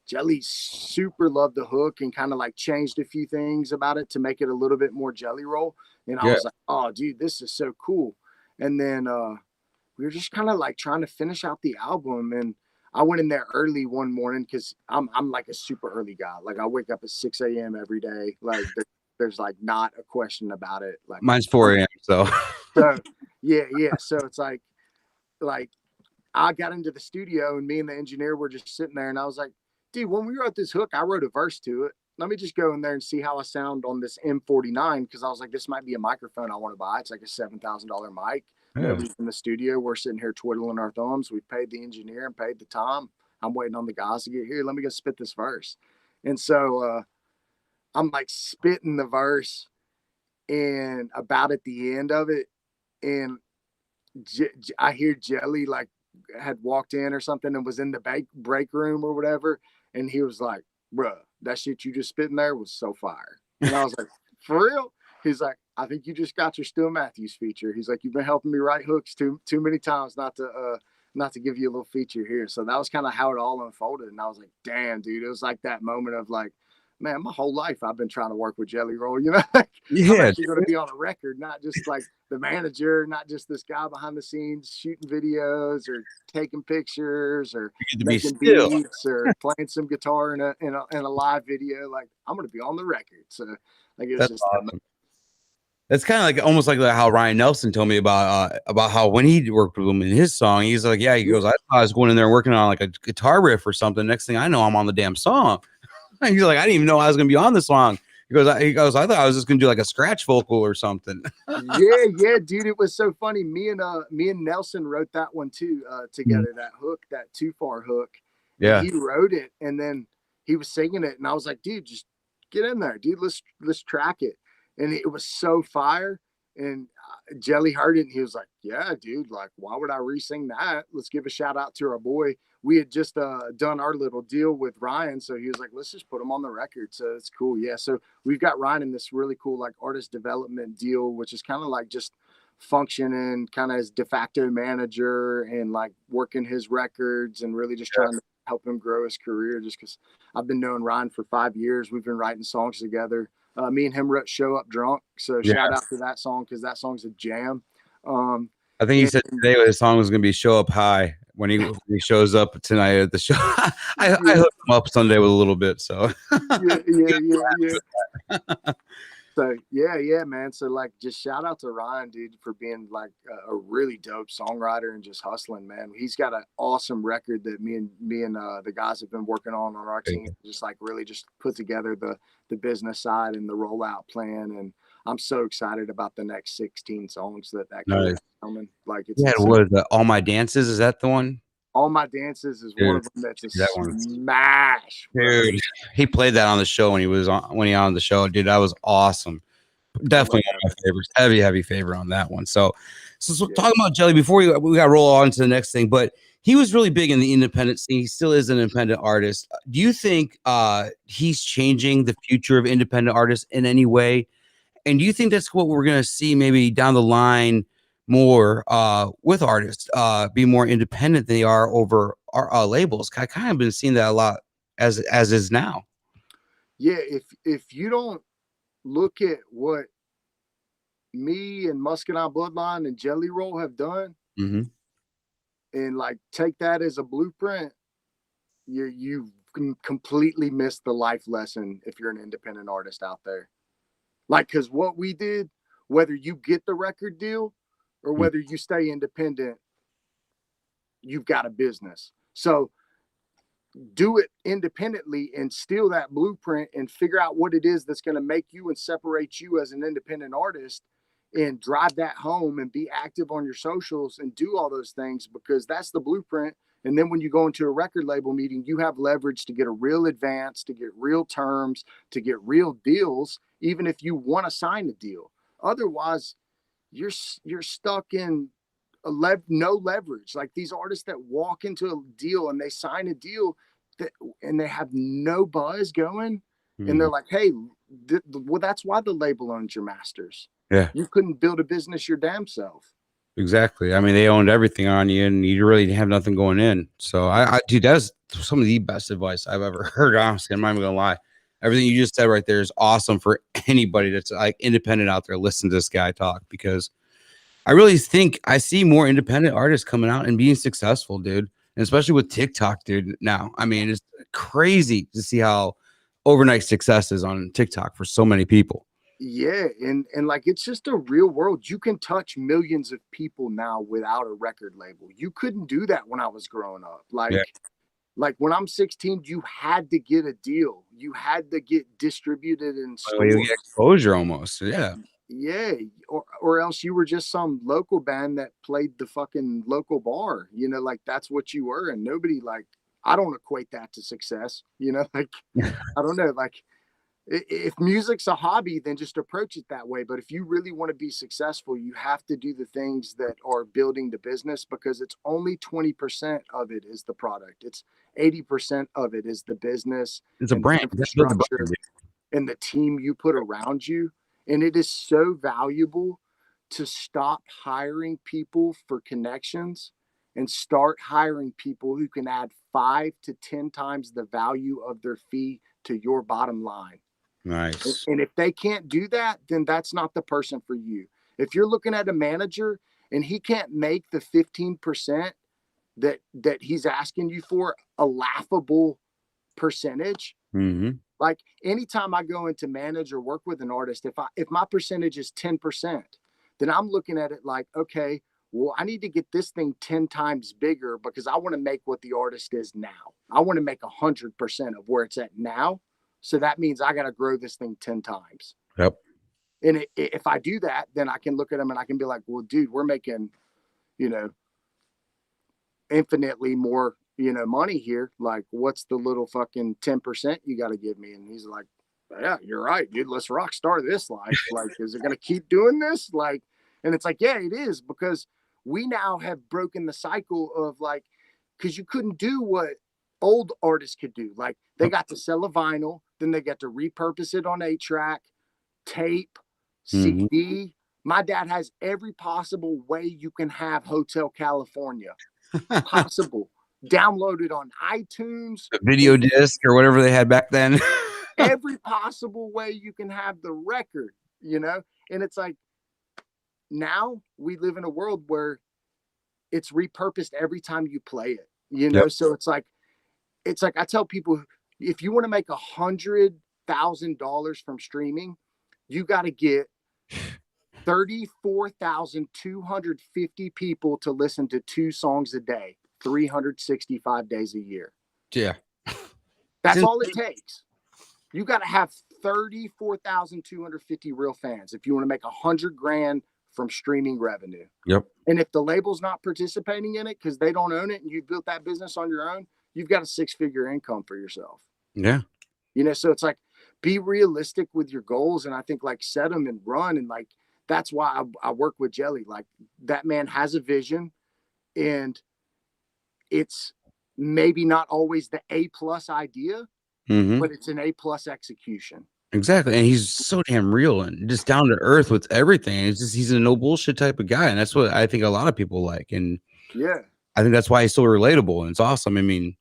Jelly super loved the hook and kind of like changed a few things about it to make it a little bit more Jelly Roll. And I was like, oh, dude, this is so cool. And then we were just kind of like trying to finish out the album. And I went in there early one morning because I'm like a super early guy. Like I wake up at 6 a.m. every day. Like there's like not a question about it. Like
Mine's 4 a.m. So
yeah. So it's like I got into the studio and me and the engineer were just sitting there, and I was like, dude, when we wrote this hook, I wrote a verse to it. Let me just go in there and see how I sound on this M49, because I was like, this might be a microphone I want to buy. It's like a $7,000 mic.
Yeah.
Nobody's in the studio. We're sitting here twiddling our thumbs. We paid the engineer and paid the time. I'm waiting on the guys to get here. Let me go spit this verse. And so I'm like spitting the verse, and about at the end of it, and I hear Jelly like had walked in or something and was in the break room or whatever. And he was like, bruh, that shit you just spit in there was so fire. And I was like, for real? He's like, I think you just got your Still Matthews feature. He's like, you've been helping me write hooks too many times not to give you a little feature here. So that was kind of how it all unfolded. And I was like, damn, dude, it was like that moment of like, man, my whole life I've been trying to work with Jelly Roll, you know? Like,
yeah,
I'm actually going to be on a record, not just like the manager, not just this guy behind the scenes shooting videos or taking pictures or making beats or playing some guitar in a live video. Like, I'm going to be on the record. So like, it's just
awesome. That's kind of like almost like how Ryan Nelson told me about how when he worked with him in his song, he's like, yeah, he goes, I thought I was going in there working on like a guitar riff or something. Next thing I know, I'm on the damn song. He's like, I didn't even know I was going to be on this song. He goes, I thought I was just going to do like a scratch vocal or something.
yeah, dude. It was so funny. Me and Nelson wrote that one too, together, that hook, that Too Far hook.
Yeah.
And he wrote it and then he was singing it. And I was like, dude, just get in there, dude. Let's track it. And it was so fire. And Jelly heard it and he was like, yeah, dude, like, why would I re-sing that? Let's give a shout out to our boy. We had just done our little deal with Ryan. So he was like, let's just put him on the record. So it's cool. Yeah. So we've got Ryan in this really cool, like, artist development deal, which is kind of like just functioning kind of as de facto manager and like working his records and really just trying to help him grow his career. Just because I've been knowing Ryan for 5 years. We've been writing songs together. Me and him wrote Show Up Drunk. So shout out to that song, because that song's a jam.
I think he said today his song was going to be Show Up High when he shows up tonight at the show. I hooked him up Sunday with a little bit. So
yeah. So yeah, man. So like, just shout out to Ryan, dude, for being like a really dope songwriter and just hustling, man. He's got an awesome record that me and the guys have been working on our team. Just like really just put together the business side and the rollout plan. And I'm so excited about the next 16 songs that
nice.
Coming. Like it's
what is that? All My Dances, is that the one?
All My Dances is one of them that's a smash.
Dude, he played that on the show when he on the show. Dude, that was awesome. Definitely one of my favorites. Heavy favorite on that one. So talking about Jelly before we got to roll on to the next thing, but he was really big in the independent scene. He still is an independent artist. Do you think he's changing the future of independent artists in any way? And do you think that's what we're going to see maybe down the line more with artists be more independent than they are over our labels? I kind of been seeing that a lot as is now.
Yeah, if you don't look at what me and Muscadine Bloodline and Jelly Roll have done, and like take that as a blueprint, you can completely miss the life lesson if you're an independent artist out there. Like, because what we did, whether you get the record deal or whether you stay independent, you've got a business. So do it independently and steal that blueprint and figure out what it is that's going to make you and separate you as an independent artist, and drive that home and be active on your socials and do all those things, because that's the blueprint. And then when you go into a record label meeting, you have leverage to get a real advance, to get real terms, to get real deals, even if you want to sign a deal. Otherwise, you're stuck in no leverage. Like these artists that walk into a deal and they sign a deal and they have no buzz going, and they're like, hey, well, that's why the label owns your masters.
Yeah.
You couldn't build a business your damn self.
Exactly. I mean, they owned everything on you and you really have nothing going in. So dude, that's some of the best advice I've ever heard. Honestly, I'm not even gonna lie. Everything you just said right there is awesome for anybody that's like independent out there. Listen to this guy talk, because I really think I see more independent artists coming out and being successful, dude. And especially with TikTok, dude. Now, I mean, it's crazy to see how overnight success is on TikTok for so many people.
Yeah, and like it's just a real world. You can touch millions of people now without a record label. You couldn't do that when I was growing up. Like when I'm 16, you had to get a deal. You had to get distributed in
Oh, you
stores.
get exposure almost. Yeah.
Yeah, or else you were just some local band that played the fucking local bar. You know, like that's what you were, and nobody like. I don't equate that to success. You know, like I don't know, like if music's a hobby, then just approach it that way. But if you really want to be successful, you have to do the things that are building the business, because it's only 20% of it is the product. It's 80% of it is the business.
It's a
and
brand.
the infrastructure and the team you put around you. And it is so valuable to stop hiring people for connections and start hiring people who can add 5 to 10 times the value of their fee to your bottom line.
Nice.
And if they can't do that, then that's not the person for you. If you're looking at a manager and he can't make the 15% that he's asking you for a laughable percentage, like anytime I go into manage or work with an artist, if my percentage is 10%, then I'm looking at it like, okay, well, I need to get this thing 10 times bigger because I want to make what the artist is now. I want to make 100% of where it's at now. So that means I got to grow this thing 10 times.
Yep.
And if I do that, then I can look at them and I can be like, well, dude, we're making, infinitely more, money here. Like, what's the little fucking 10% you got to give me? And he's like, yeah, you're right, dude. Let's rock star this life. Like, is it going to keep doing this? Like, and it's like, yeah, it is, because we now have broken the cycle of like, because you couldn't do what old artists could do. Like, they got to sell a vinyl, then they got to repurpose it on 8-track, tape, CD. My dad has every possible way you can have Hotel California possible downloaded on iTunes,
a video disc or whatever they had back then.
every possible way you can have the record, and it's like, now we live in a world where it's repurposed every time you play it,
Yep.
So it's like I tell people, if you want to make $100,000 from streaming, you got to get 34,250 people to listen to 2 songs a day, 365 days a year.
Yeah.
That's all it takes. You got to have 34,250 real fans if you want to make $100,000 from streaming revenue.
Yep.
And if the label's not participating in it because they don't own it and you built that business on your own, you've got a 6-figure income for yourself.
Yeah.
So it's like, be realistic with your goals. And I think like set them and run. And like, that's why I work with Jelly. Like, that man has a vision, and it's maybe not always the A+ idea, but it's an A+ execution.
Exactly. And he's so damn real and just down to earth with everything. It's just, he's a no bullshit type of guy. And that's what I think a lot of people like. And
yeah,
I think that's why he's so relatable. And it's awesome. I mean,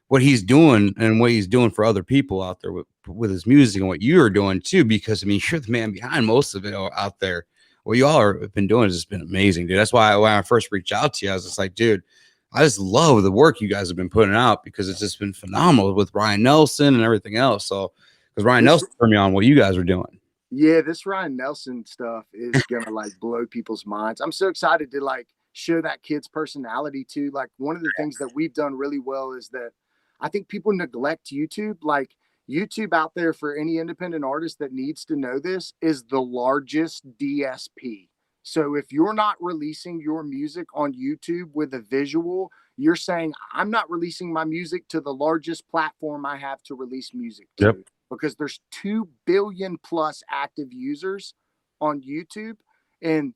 what he's doing and what he's doing for other people out there with his music and what you're doing too, because I mean, you're the man behind most of it out there. What you all have been doing has just been amazing, dude. That's why when I first reached out to you, I was just like, dude, I just love the work you guys have been putting out, because it's just been phenomenal with Ryan Nelson and everything else. So, because Ryan Nelson turned me on what you guys are doing.
Yeah, this Ryan Nelson stuff is gonna like blow people's minds. I'm so excited to like show that kid's personality too. Like, one of the things that we've done really well is that I think people neglect YouTube. Like, YouTube out there, for any independent artist that needs to know this, is the largest DSP. So if you're not releasing your music on YouTube with a visual, you're saying, I'm not releasing my music to the largest platform I have to release music to.
Yep.
Because there's 2 billion plus active users on YouTube, and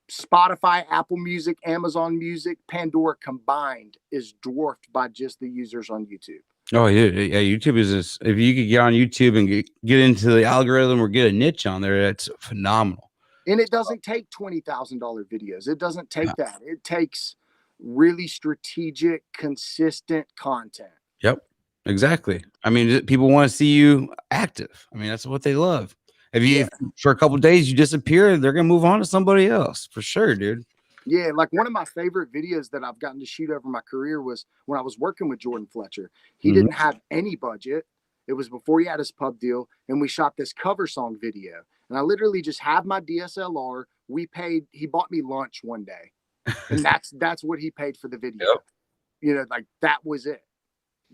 Spotify, Apple Music, Amazon Music, Pandora combined is dwarfed by just the users on YouTube.
Oh yeah, YouTube is just, if you could get on YouTube and get into the algorithm or get a niche on there, that's phenomenal.
And it doesn't take $20,000 videos. It doesn't take that. It takes really strategic, consistent content.
Yep, exactly. I mean, people want to see you active. I mean, that's what they love. If you for a couple of days you disappear, they're gonna move on to somebody else for sure, dude.
Yeah, like one of my favorite videos that I've gotten to shoot over my career was when I was working with Jordan Fletcher. He didn't have any budget. It was before he had his pub deal, and we shot this cover song video. And I literally just have my DSLR. He bought me lunch one day, and that's what he paid for the video. Yep. You know, like that was it.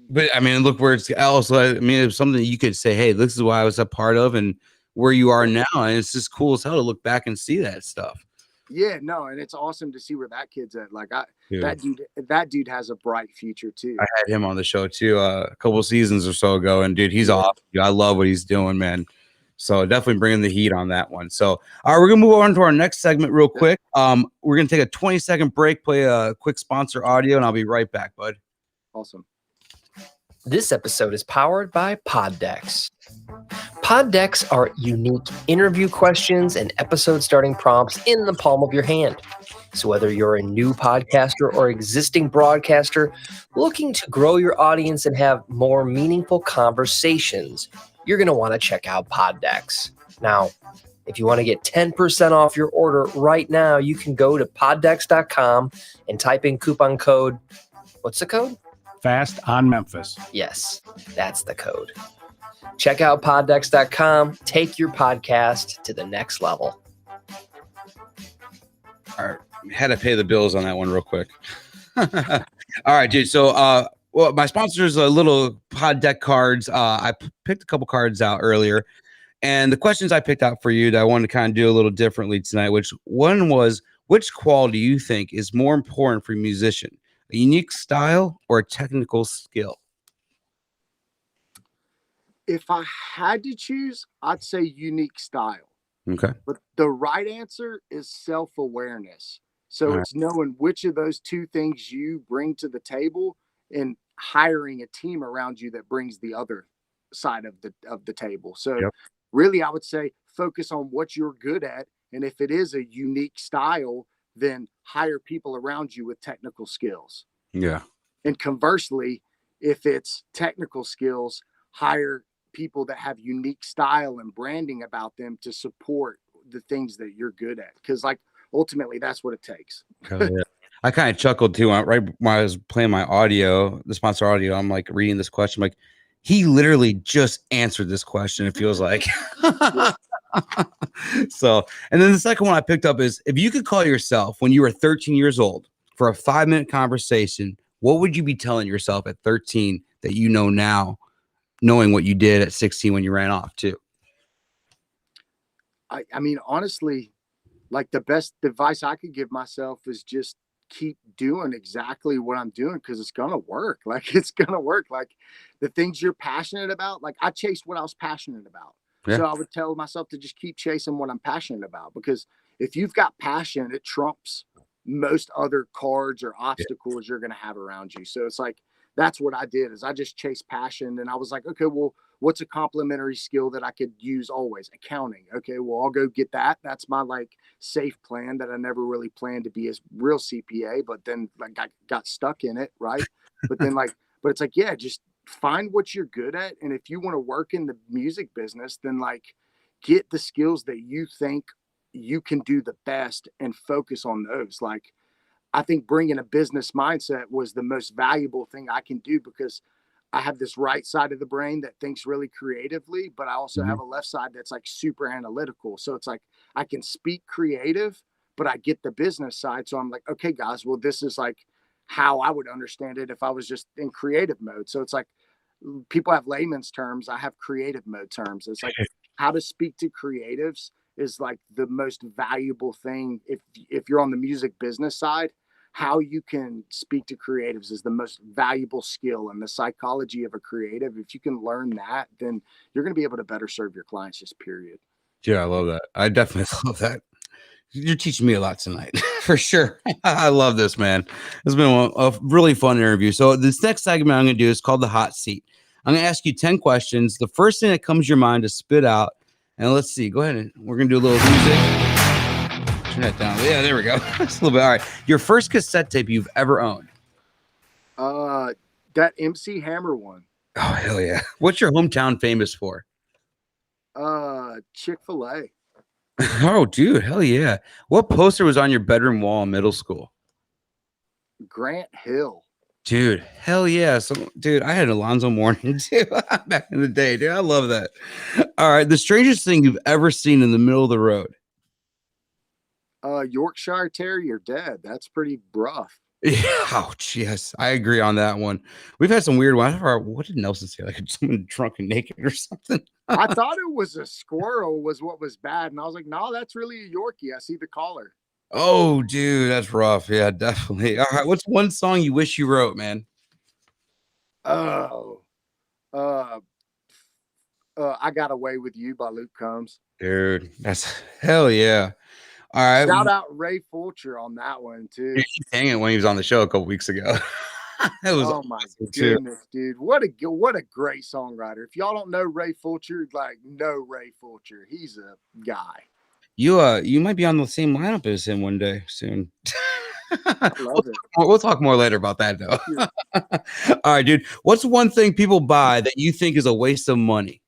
But I mean, look where it's also. I mean, it's something that you could say, "Hey, this is what I was a part of," and where you are now, and it's just cool as hell to look back and see that stuff.
Yeah, no, and it's awesome to see where that kid's at. Like that dude has a bright future too.
I had him on the show too a couple of seasons or so ago, and dude, he's awesome. I love what he's doing, man. So definitely bringing the heat on that one. So all right, we're gonna move on to our next segment real quick. We're gonna take a 20-second break, play a quick sponsor audio, and I'll be right back, bud.
Awesome.
This episode is powered by Pod Decks. Pod Decks are unique interview questions and episode starting prompts in the palm of your hand. So whether you're a new podcaster or existing broadcaster looking to grow your audience and have more meaningful conversations, you're going to want to check out Pod Decks. Now, if you want to get 10% off your order right now, you can go to poddex.com and type in coupon code. What's the code?
Fast on Memphis.
Yes, that's the code. Check out poddex.com. Take your podcast to the next level.
All right. Had to pay the bills on that one real quick. All right, dude. So, well, my sponsors are little pod deck cards. I picked a couple cards out earlier. And the questions I picked out for you that I wanted to kind of do a little differently tonight, which one was, which quality do you think is more important for a musician? A unique style or a technical skill?
If I had to choose, I'd say unique style.
Okay.
But the right answer is self-awareness. So it's knowing which of those two things you bring to the table and hiring a team around you that brings the other side of the table. So really, I would say focus on what you're good at. And if it is a unique style, then hire people around you with technical skills.
Yeah.
And conversely, if it's technical skills, hire people that have unique style and branding about them to support the things that you're good at. Because like ultimately that's what it takes.
I kind of chuckled too right when I was playing my audio, the sponsor audio. I'm like reading this question, I'm like, he literally just answered this question, it feels like. So, and then the second one I picked up is, if you could call yourself when you were 13 years old for a 5-minute conversation, what would you be telling yourself at 13 that you know now, knowing what you did at 16 when you ran off too?
I mean, honestly, like the best advice I could give myself is just keep doing exactly what I'm doing, because it's going to work. Like it's going to work. Like the things you're passionate about, like I chased what I was passionate about. Yeah. So I would tell myself to just keep chasing what I'm passionate about, because if you've got passion, it trumps most other cards or obstacles you're going to have around you. So it's like, that's what I did, is I just chased passion. And I was like, okay, well, what's a complementary skill that I could use always? Accounting. Okay, well, I'll go get that. That's my like safe plan that I never really planned to be a real CPA, but then like I got stuck in it. Right. But then like, but it's like, yeah, just find what you're good at. And if you want to work in the music business, then like get the skills that you think you can do the best and focus on those. Like, I think bringing a business mindset was the most valuable thing I can do, because I have this right side of the brain that thinks really creatively, but I also have a left side that's like super analytical. So it's like, I can speak creative, but I get the business side. So I'm like, okay, guys, well, this is like how I would understand it if I was just in creative mode. So it's like, people have layman's terms. I have creative mode terms. It's like how to speak to creatives is like the most valuable thing. If you're on the music business side, how you can speak to creatives is the most valuable skill. And the psychology of a creative, if you can learn that, then you're going to be able to better serve your clients, just period.
Yeah, I love that. I definitely love that. You're teaching me a lot tonight, for sure. I love this, man. It's been a really fun interview. So this next segment I'm going to do is called the hot seat. I'm going to ask you 10 questions. The first thing that comes to your mind to spit out. And let's see. Go ahead. And we're going to do a little music. Turn that down. Yeah, there we go. Just a little bit. All right. Your first cassette tape you've ever owned?
That MC Hammer one.
Oh, hell yeah. What's your hometown famous for?
Chick-fil-A.
Oh, dude, hell yeah. What poster was on your bedroom wall in middle school?
Grant Hill.
Dude, hell yeah. So, dude, I had Alonzo Mourning too back in the day, dude. I love that. All right. The strangest thing you've ever seen in the middle of the road.
Yorkshire Terrier dead. That's pretty rough.
Yeah. Oh, yes. I agree on that one. We've had some weird ones. What did Nelson say? Like someone drunk and naked or something?
I thought it was a squirrel was what was bad. And I was like, no, that's really a Yorkie. I see the collar.
Oh, dude, that's rough. Yeah, definitely. All right. What's one song you wish you wrote, man?
Oh, I Got Away With You by Luke Combs.
Dude, that's hell yeah. All right.
Shout out Ray Fulcher on that one too.
Dang it, when he was on the show a couple weeks ago. That was
oh my
awesome, too.
goodness, dude. What a great songwriter. If y'all don't know Ray Fulcher, like know Ray Fulcher. He's a guy.
You might be on the same lineup as him one day soon.
I love it.
We'll talk more later about that though.
Yeah.
All right, dude. What's one thing people buy that you think is a waste of money?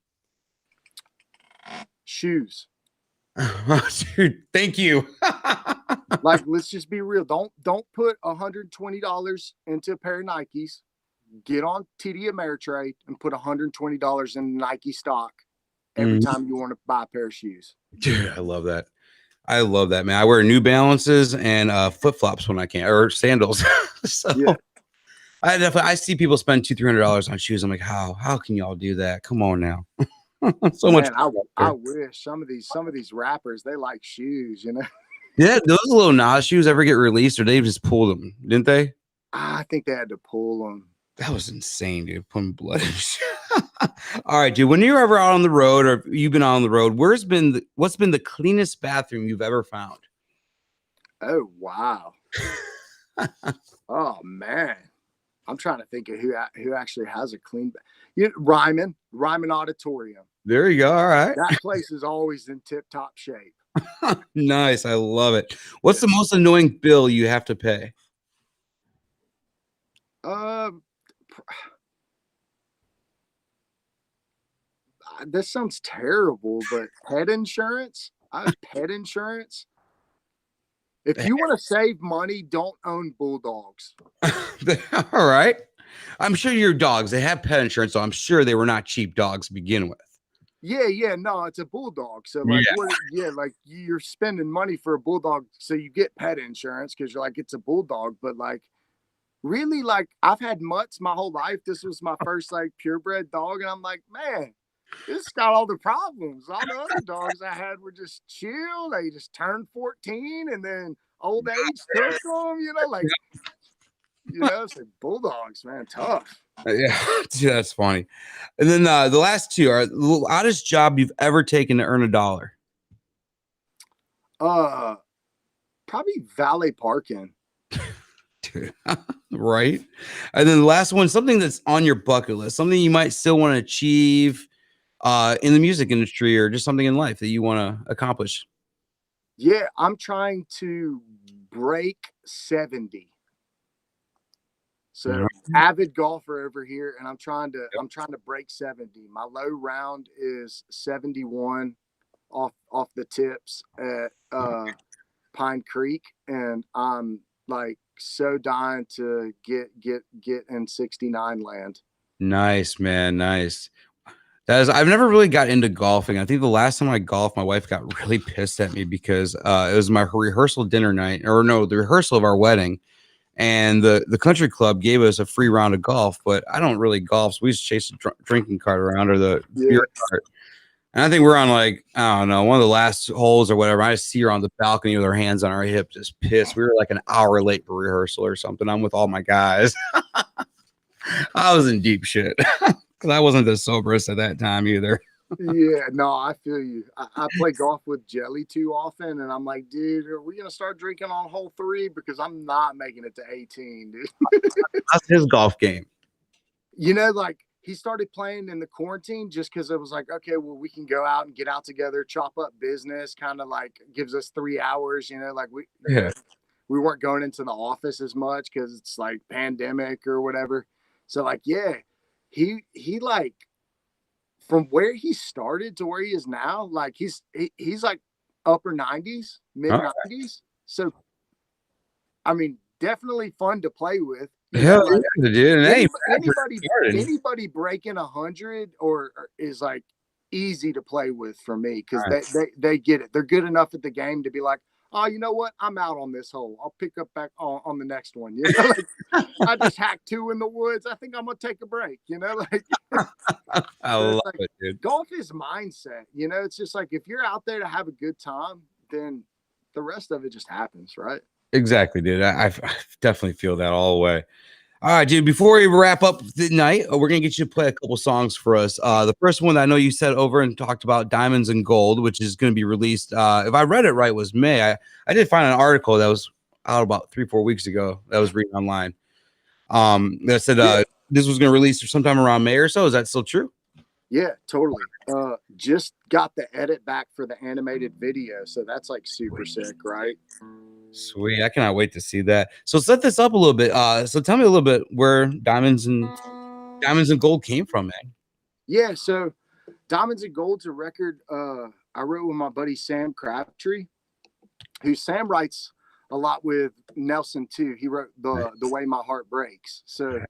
Shoes.
Dude, thank you.
Like, let's just be real. Don't put $120 into a pair of Nikes. Get on TD Ameritrade and put $120 in Nike stock every time you want to buy a pair of shoes.
Dude, I love that. I love that, man. I wear New Balances and flip flops when I can, or sandals. So
Yeah.
I see people spend $200-300 on shoes. I'm like, how can y'all do that? Come on now. So much.
Man, I wish some of these rappers, they like shoes, you know.
Yeah, those little Nas shoes ever get released, or they just pulled them, didn't they?
I think they had to pull them.
That was insane, dude. Putting blood in All right, dude. When you're ever out on the road, or you've been out on the road, what's been the cleanest bathroom you've ever found?
Oh wow. Oh man. I'm trying to think of who actually has a clean Ryman Auditorium.
There you go. All right.
That place is always in tip-top shape.
Nice. I love it. What's the most annoying bill you have to pay?
This sounds terrible, but pet insurance. Pet insurance. If you want to save money, don't own bulldogs.
All right. I'm sure your dogs, they have pet insurance, so I'm sure they were not cheap dogs to begin with.
Yeah, no, it's a bulldog. So like, like you're spending money for a bulldog, so you get pet insurance because you're like, it's a bulldog. But like, really, like I've had mutts my whole life. This was my first like purebred dog, and I'm like, man, this got all the problems. All the other dogs I had were just chill. They just turned 14, and then old age took them. You know, like. It's like bulldogs, man, tough.
Yeah, dude, that's funny. And then the last two are the oddest job you've ever taken to earn $1.
Probably valet parking.
Dude, right? And then the last one, something that's on your bucket list, something you might still want to achieve in the music industry, or just something in life that you want to accomplish.
Yeah, I'm trying to break 70. So avid golfer over here, and I'm trying to break 70. My low round is 71 off the tips at Pine Creek, and I'm like so dying to get in 69 land.
Nice, man, nice. I've never really got into golfing. I think the last time I golfed, my wife got really pissed at me because it was my rehearsal dinner night, the rehearsal of our wedding. And the country club gave us a free round of golf, but I don't really golf, so we just chase the drinking cart around, or the beer cart. And I think we're on like, I don't know, one of the last holes or whatever. I just see her on the balcony with her hands on her hip, just pissed. We were like an hour late for rehearsal or something. I'm with all my guys. I was in deep shit because I wasn't the soberest at that time either.
Yeah, no, I feel you. I play golf with Jelly too often, and I'm like, dude, are we gonna start drinking on hole 3? Because I'm not making it to 18, dude.
That's his golf game.
Like he started playing in the quarantine just because it was like, okay, well, we can go out and get out together, chop up business, kind of like gives us 3 hours, like we weren't going into the office as much because it's like pandemic or whatever. So like, yeah, he like from where he started to where he is now, like he's like upper 90s, mid 90s. So, I mean, definitely fun to play with.
Hell yeah, dude. And hey,
Anybody breaking 100 or is like easy to play with for me because they get it. They're good enough at the game to be like, oh, you know what? I'm out on this hole. I'll pick up back on the next one. You know, like, I just hacked 2 in the woods. I think I'm gonna take a break. You know, like
I love it, dude.
Golf is mindset. You know, it's just like if you're out there to have a good time, then the rest of it just happens, right?
Exactly, dude. I definitely feel that all the way. All right, dude. Before we wrap up the night, we're gonna get you to play a couple songs for us. The first one I know you said over and talked about Diamonds and Gold, which is going to be released. If I read it right, was May. I did find an article that was out about 3-4 weeks ago that I was reading online. That said this was going to release sometime around May or so. Is that still true?
Yeah, totally. Just got the edit back for the animated video, so that's like super sick, right?
Sweet. I cannot wait to see that. So set this up a little bit. So tell me a little bit where Diamonds and Gold came from, man.
Yeah, so Diamonds and Gold's a record I wrote with my buddy Sam Crabtree, who Sam writes a lot with Nelson too. He wrote the Way My Heart Breaks. So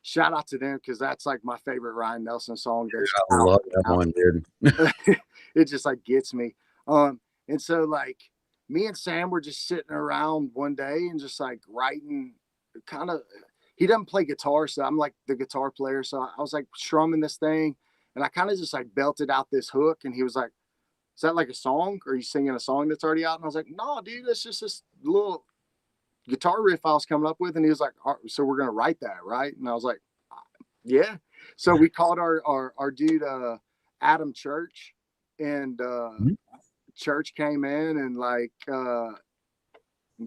shout out to them because that's like my favorite Ryan Nelson song.
I love that one, dude.
It just like gets me. And so like me and Sam were just sitting around one day and just like writing kind of, he doesn't play guitar. So I'm like the guitar player. So I was like strumming this thing and I kind of just like belted out this hook. And he was like, is that like a song? Or are you singing a song that's already out? And I was like, no, dude, it's just this little guitar riff I was coming up with. And he was like, all right, so we're going to write that, right? And I was like, yeah. So we called our dude, Adam Church, and Church came in and like,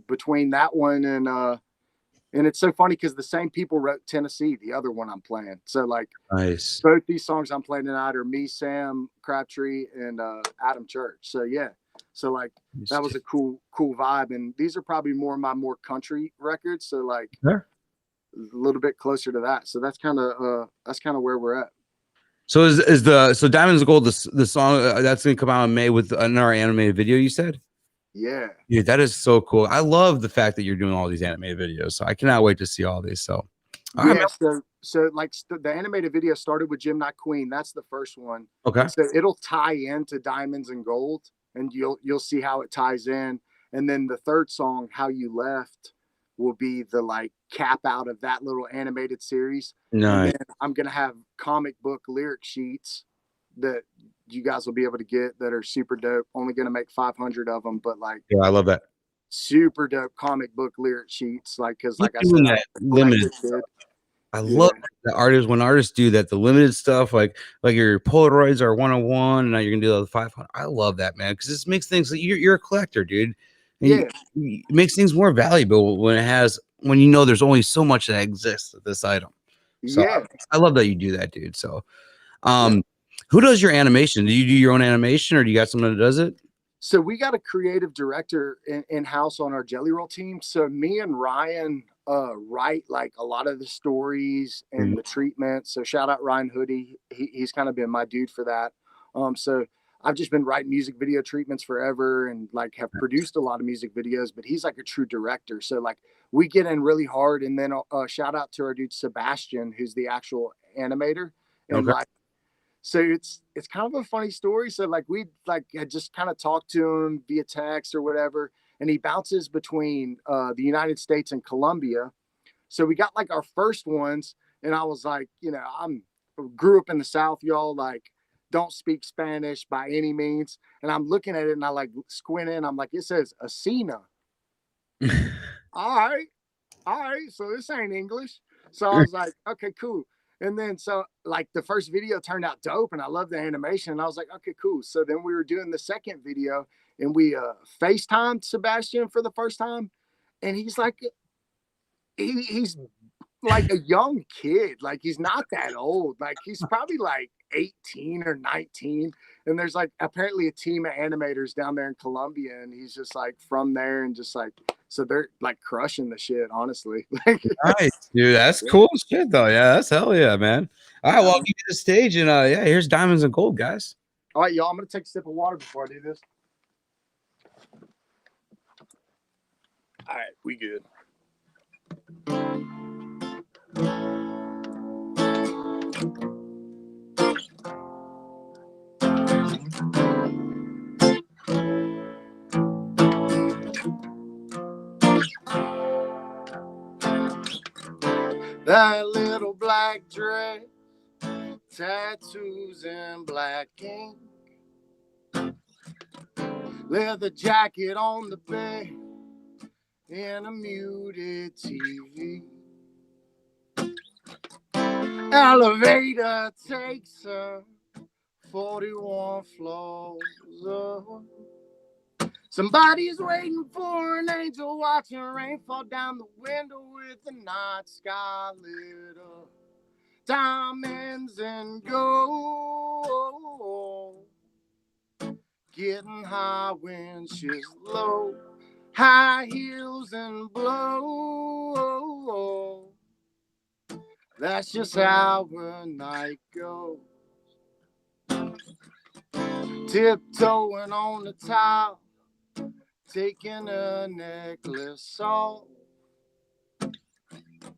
between that one and it's so funny because the same people wrote Tennessee, the other one I'm playing. So like
nice.
Both these songs I'm playing tonight are me, Sam Crabtree, and Adam Church. So yeah. So like that was a cool vibe. And these are probably more country records. So like a little bit closer to that. So that's kind of where we're at.
So so Diamonds and Gold, the song that's gonna come out in May with another animated video, you said?
Yeah.
Dude, that is so cool. I love the fact that you're doing all these animated videos. So I cannot wait to see all these. So
yeah, so like the animated video started with Jim Not Queen. That's the first one.
Okay.
So it'll tie into Diamonds and Gold, and you'll see how it ties in. And then the third song, How You Left, will be the like cap out of that little animated series.
Nice.
And I'm gonna have comic book lyric sheets that you guys will be able to get that are super dope. Only gonna make 500 of them, but like
yeah, I love that.
Super dope comic book lyric sheets, like because like I
said,
that
limited stuff. I love the artists when artists do that, the limited stuff, like your Polaroids are 101, and now you're gonna do the 500. I love that, man, because this makes things. You're a collector, dude. And it makes things more valuable when you know there's only so much that exists with this item. So I love that you do that, dude. So, who does your animation? Do you do your own animation, or do you got someone that does it?
So we got a creative director in-house on our Jelly Roll team. So me and Ryan write like a lot of the stories and the treatment. So shout out Ryan Hoodie. He's kind of been my dude for that. So I've just been writing music video treatments forever and like have produced a lot of music videos, but he's like a true director. So like we get in really hard, and then shout out to our dude Sebastian, who's the actual animator. And like, so it's kind of a funny story. So like we like had just kind of talked to him via text or whatever, and he bounces between the United States and Colombia. So we got like our first ones, and I was like, you know, grew up in the South, y'all, like don't speak Spanish by any means. And I'm looking at it and I like squint in. I'm like, it says Asina. All right. So this ain't English. So I was like, okay, cool. And then, so like the first video turned out dope and I love the animation. And I was like, okay, cool. So then we were doing the second video and we FaceTimed Sebastian for the first time. And he's like, he's like a young kid. Like he's not that old. Like he's probably like 18 or 19. And there's like apparently a team of animators down there in Colombia. And he's just like from there and just like So they're like crushing the shit, honestly. Like,
Nice, dude. That's cool shit, though. Yeah, that's hell yeah, man. All right, well, I'll give you the stage, and yeah, here's Diamonds and Gold, guys.
all right, y'all. I'm gonna take a sip of water before I do this. All right, we good. That little black dress, tattoos and black ink, leather jacket on the bed, and a muted TV. Elevator takes her 41 floors up. Somebody's waiting for an angel, watching rain fall down the window with the night sky lit up. Diamonds and gold, getting high when she's low, high heels and blow. That's just how a night goes. Tiptoeing on the tile, taking a necklace off.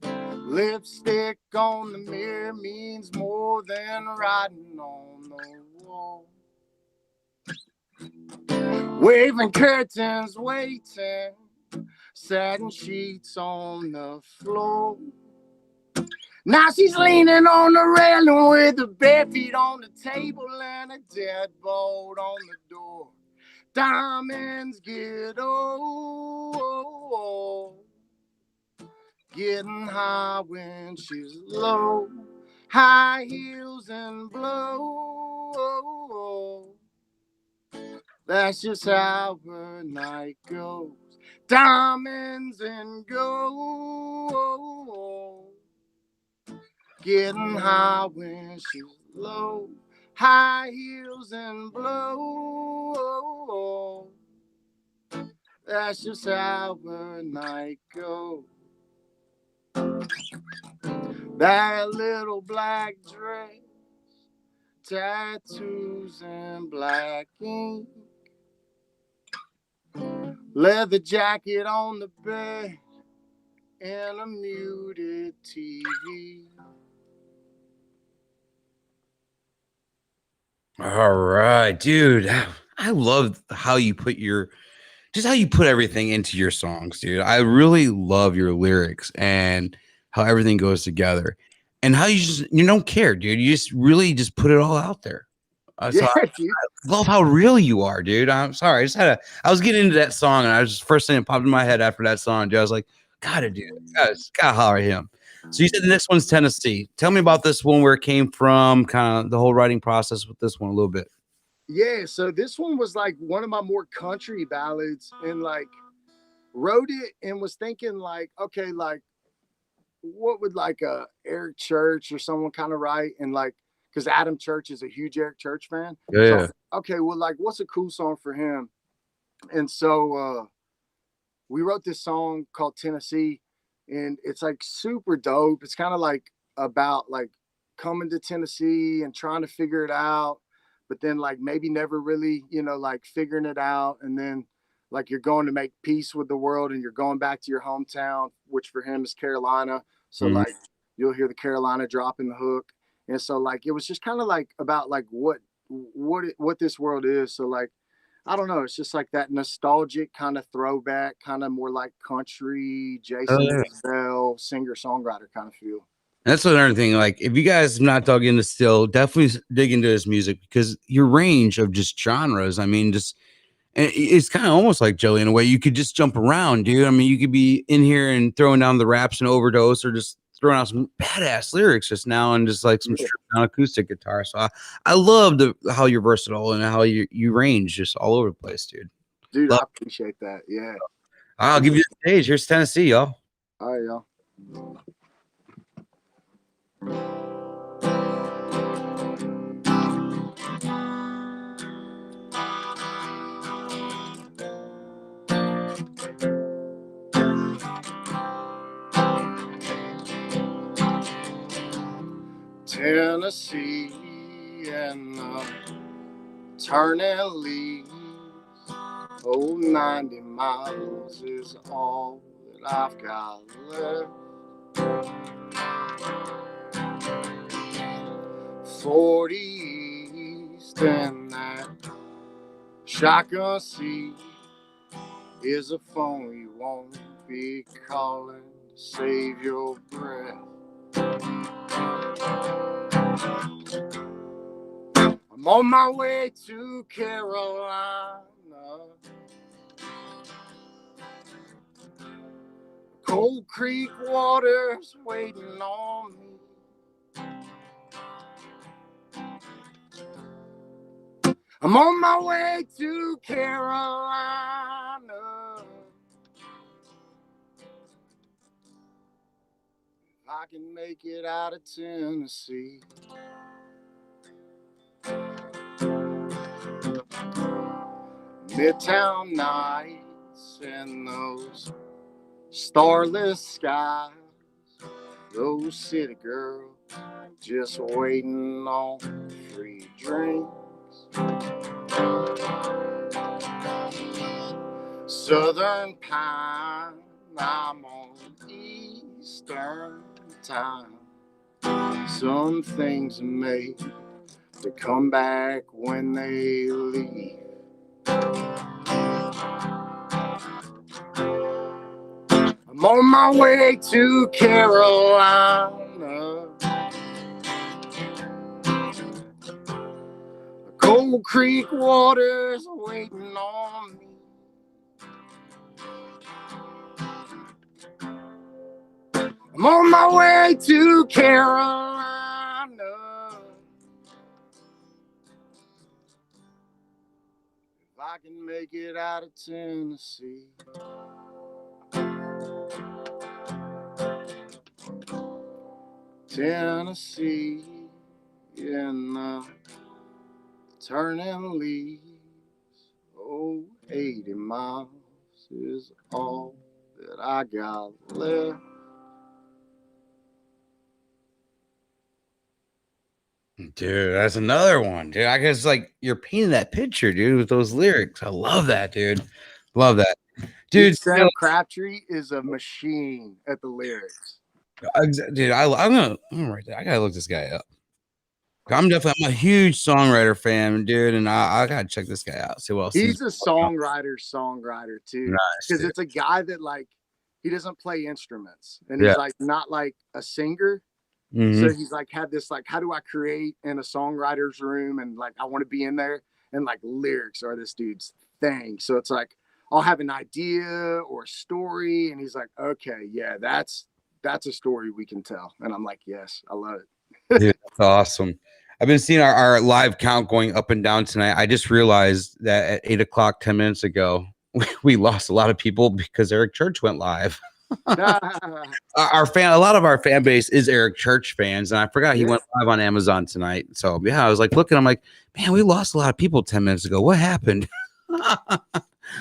Lipstick on the mirror means more than writing on the wall. Waving curtains, waiting, satin sheets on the floor. Now she's leaning on the railing with her bare feet on the table and a deadbolt on the door. Diamonds get old, getting high when she's low, high heels and blow. That's just how her night goes. Diamonds and gold, getting high when she's low, high heels and blow. That's just how her night goes. That little black dress, tattoos and black ink, leather jacket on the bed, and a muted TV.
All right, dude. I love how you put everything into your songs, dude. I really love your lyrics and how everything goes together, and how you don't care, dude. You just really just put it all out there. So I love how real you are, dude. I'm sorry, I was getting into that song, and I was just first thing that popped in my head after that song, dude. I was like, gotta do it, gotta holler at him. So you said the next one's Tennessee. Tell me about this one, where it came from, kind of the whole writing process with this one a little bit.
Yeah, so this one was like one of my more country ballads, and like wrote it and was thinking like, okay, like what would like a Eric Church or someone kind of write, and like because Adam Church is a huge Eric Church fan.
Yeah.
So, okay, well, like what's a cool song for him? And so we wrote this song called Tennessee, and it's like super dope. It's kind of like about like coming to Tennessee and trying to figure it out, but then like maybe never really, like figuring it out. And then like you're going to make peace with the world, and you're going back to your hometown, which for him is Carolina. So like you'll hear the Carolina drop in the hook. And so like it was just kind of like about like what this world is. So like I don't know, it's just like that nostalgic kind of throwback, kind of more like country, Jason Bell, singer-songwriter kind of feel.
That's another thing. Like, if you guys have not dug into still, definitely dig into his music, because your range of just genres, I mean, it's kind of almost like Joey in a way. You could just jump around, dude. I mean, you could be in here and throwing down the raps and overdose, or just throwing out some badass lyrics just now and just like some acoustic guitar. So I love how you're versatile and how you range just all over the place, dude.
I appreciate that. Yeah.
I'll give you the stage. Here's Tennessee, y'all.
All right, y'all. Tennessee and the turning leaves. Oh, 90 miles is all that I've got left. 40 east and that shotgun seat is a phone you won't be calling to save your breath. I'm on my way to Carolina. Cold Creek water's waiting on me. I'm on my way to Carolina. If I can make it out of Tennessee. Midtown nights and those starless skies. Those city girls just waiting on free drinks. Southern Pine, I'm on Eastern time. Some things are made to come back when they leave. I'm on my way to Carolina. The Cold Creek water's waiting on me. I'm on my way to Carolina. If I can make it out of Tennessee. Tennessee in the turning leaves. Oh, 80 miles is all that I got left.
Dude, that's another one, dude. I guess like you're painting that picture, dude, with those lyrics. I love that, dude. Love that, dude.
Sam Crabtree is a machine at the lyrics.
Dude, I'm gonna write that. I gotta look this guy up. I'm a huge songwriter fan, dude, and I gotta check this guy out. See what else
He's a songwriter too.
Nice,
Because
dude.
it's a guy that like he doesn't play instruments and he's like not like a singer. So he's like had this like, how do I create in a songwriter's room, and like I want to be in there, and like lyrics are this dude's thing. So it's like I'll have an idea or a story, and he's like, okay, yeah, that's a story we can tell. And I'm like, yes, I love it.
Dude, that's awesome. I've been seeing our live count going up and down tonight. I just realized that at 8 o'clock 10 minutes ago, we lost a lot of people because Eric Church went live. A lot of our fan base is Eric Church fans, and I forgot he went live on Amazon tonight. So yeah, I was like looking, I'm like, man, we lost a lot of people 10 minutes ago. What happened?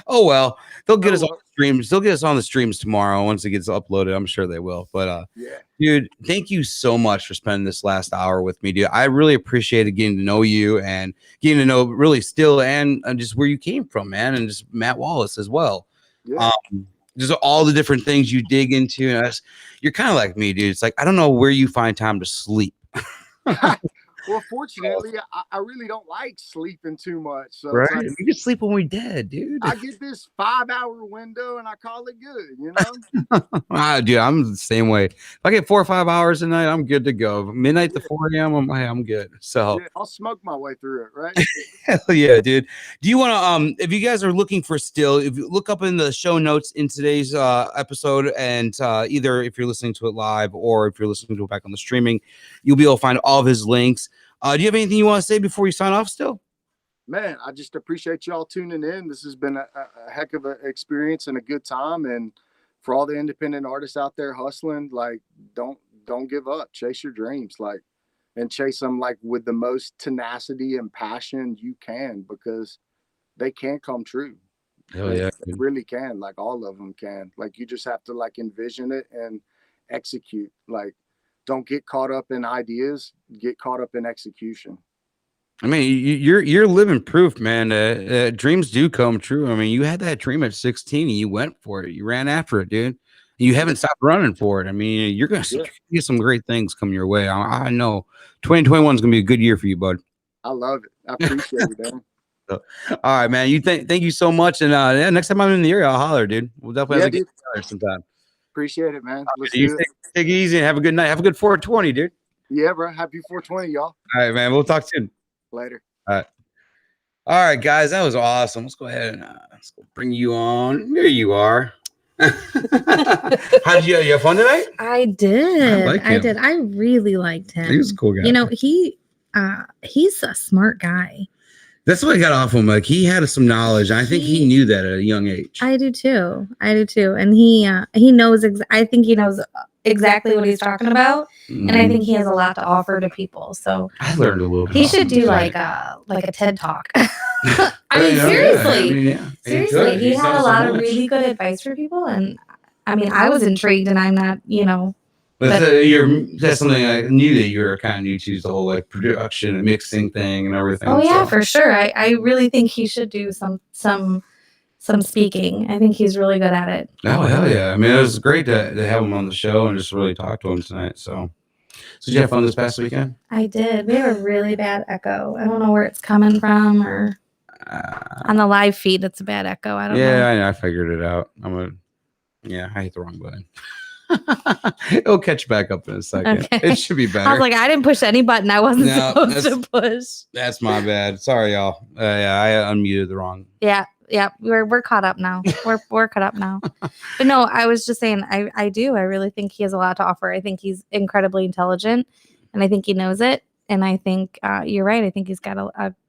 Oh well, they'll get us on the streams. They'll get us on the streams tomorrow once it gets uploaded. I'm sure they will. But dude, thank you so much for spending this last hour with me, dude. I really appreciated getting to know you and getting to know really Still and just where you came from, man, and just Matt Wallace as well.
Yeah.
Just all the different things you dig into. And you're kind of like me, dude. It's like I don't know where you find time to sleep.
Well, fortunately, I really don't like sleeping too much. So
right,
it's like,
we can sleep when we're dead, dude.
I get this 5-hour window and I call it good, you know?
Dude, I'm the same way. If I get 4 or 5 hours a night, I'm good to go. Midnight to 4 a.m., I'm good. So
yeah, I'll smoke my way through it, right?
hell yeah, dude. Do you want to if you guys are looking for Still, if you look up in the show notes in today's episode, and either if you're listening to it live or if you're listening to it back on the streaming, you'll be able to find all of his links. Do you have anything you want to say before you sign off Still?
Man, I just appreciate y'all tuning in. This has been a heck of an experience and a good time. And for all the independent artists out there hustling, like don't give up. Chase your dreams, like, and chase them like with the most tenacity and passion you can, because they can come true.
Hell yeah,
they really can. Like all of them can. Like you just have to like envision it and execute. Like don't get caught up in ideas, get caught up in execution.
I mean, you're living proof, man. Dreams do come true. I mean, you had that dream at 16 and you went for it. You ran after it, dude. You haven't stopped running for it. I mean, you're going to get some great things coming your way. I know 2021 is going to be a good year for you, bud.
I love it. I appreciate it, man.
All right, man. Thank you so much. And next time I'm in the area, I'll holler, dude. We'll definitely have to get together sometime.
Appreciate it, man. Let's
You
do it.
take it easy and have a good night. Have a good 420, dude.
Yeah, bro. Happy 420, y'all.
All right, man. We'll talk soon.
Later.
All right, guys. That was awesome. Let's go ahead and let's go bring you on. There you are. How did you have fun tonight?
I did.
I
did. I really liked him.
He was a cool guy.
You know, he's a smart guy.
That's what I got off him. Like, he had some knowledge. I think he knew that at a young age.
I do too. And he knows. I think he knows exactly what he's talking about, and I think he has a lot to offer to people. So
I learned a little bit.
he should do like a TED talk. I mean, seriously, seriously, he had a lot of really good advice for people, and I mean, I was intrigued, and I'm not,
that's something I knew that you were kind of new to, the whole like production and mixing thing and everything.
Oh yeah, for sure. I really think he should do some speaking. I think he's really good at it.
Oh hell yeah! I mean, it was great to have him on the show and just really talk to him tonight. So did you have fun this past weekend?
I did. We have a really bad echo. I don't know where it's coming from, or on the live feed, it's a bad echo. I don't know.
Yeah, I figured it out. I hit the wrong button. It'll catch back up in a second.
Okay.
It should be better.
I was like, I didn't push any button I wasn't supposed to push.
That's my bad. Sorry, y'all. I unmuted the wrong.
Yeah. We're caught up now. We're caught up now. But no, I was just saying, I do. I really think he has a lot to offer. I think he's incredibly intelligent, and I think he knows it. And I think you're right. I think he's got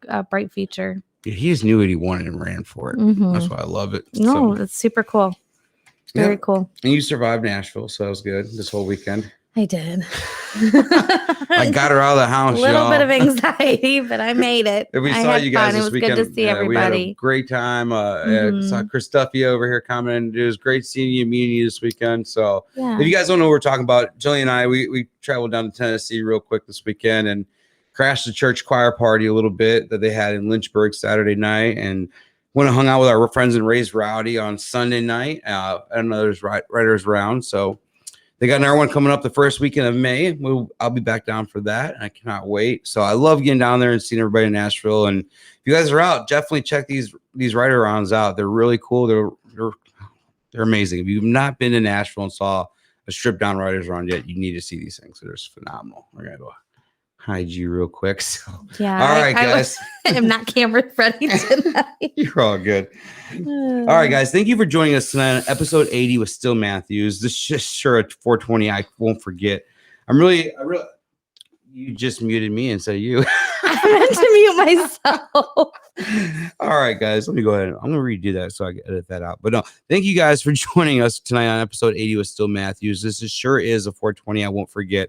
a bright future.
Yeah, he just knew what he wanted and ran for it.
Mm-hmm.
That's why I love it.
No, that's super cool. Very cool.
And you survived Nashville, so that was good this whole weekend.
I did.
I got her out of the house.
A little bit of anxiety, but I made it.
We saw you guys this weekend.
It was good to see everybody.
We had a great time. Saw Chris Duffy over here commenting. It was great seeing you, meeting you this weekend. So if you guys don't know what we're talking about, Jillian and I, we traveled down to Tennessee real quick this weekend and crashed the church choir party a little bit that they had in Lynchburg Saturday night, and went and hung out with our friends and Raised Rowdy on Sunday night. And others writers round. So they got another one coming up the first weekend of May. I'll be back down for that, and I cannot wait. So I love getting down there and seeing everybody in Nashville. And if you guys are out, definitely check these writer rounds out. They're really cool. They're amazing. If you've not been to Nashville and saw a stripped down writers round yet, you need to see these things. They're just phenomenal. We're gonna go hide you real quick. So
yeah,
all right, guys.
I'm not camera ready tonight.
You're all good. All right, guys. Thank you for joining us tonight on episode 80 with Still Matthews. This is just sure at 420. I won't forget. You just muted me instead of you.
I meant to mute myself.
All right, guys. Let me go ahead. I'm going to redo that so I can edit that out. But no, thank you guys for joining us tonight on episode 80 with Still Matthews. This sure is a 420. I won't forget.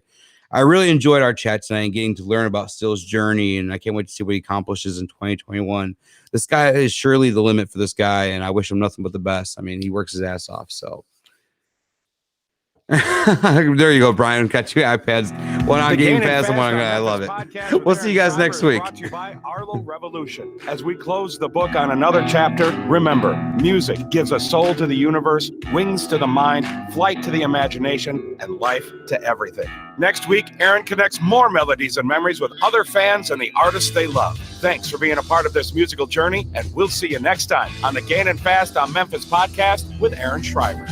I really enjoyed our chat tonight and getting to learn about Still's journey, and I can't wait to see what he accomplishes in 2021. The sky is surely the limit for this guy, and I wish him nothing but the best. I mean, he works his ass off, so. There you go, Brian. Got two iPads. One on Game Pass and one on I love it. We'll see you guys next week.
Brought to you by Arlo Revolution. As we close the book on another chapter, remember, music gives a soul to the universe, wings to the mind, flight to the imagination, and life to everything. Next week, Aaron connects more melodies and memories with other fans and the artists they love. Thanks for being a part of this musical journey, and we'll see you next time on the Gainin' Fast on Memphis podcast with Aaron Shriver.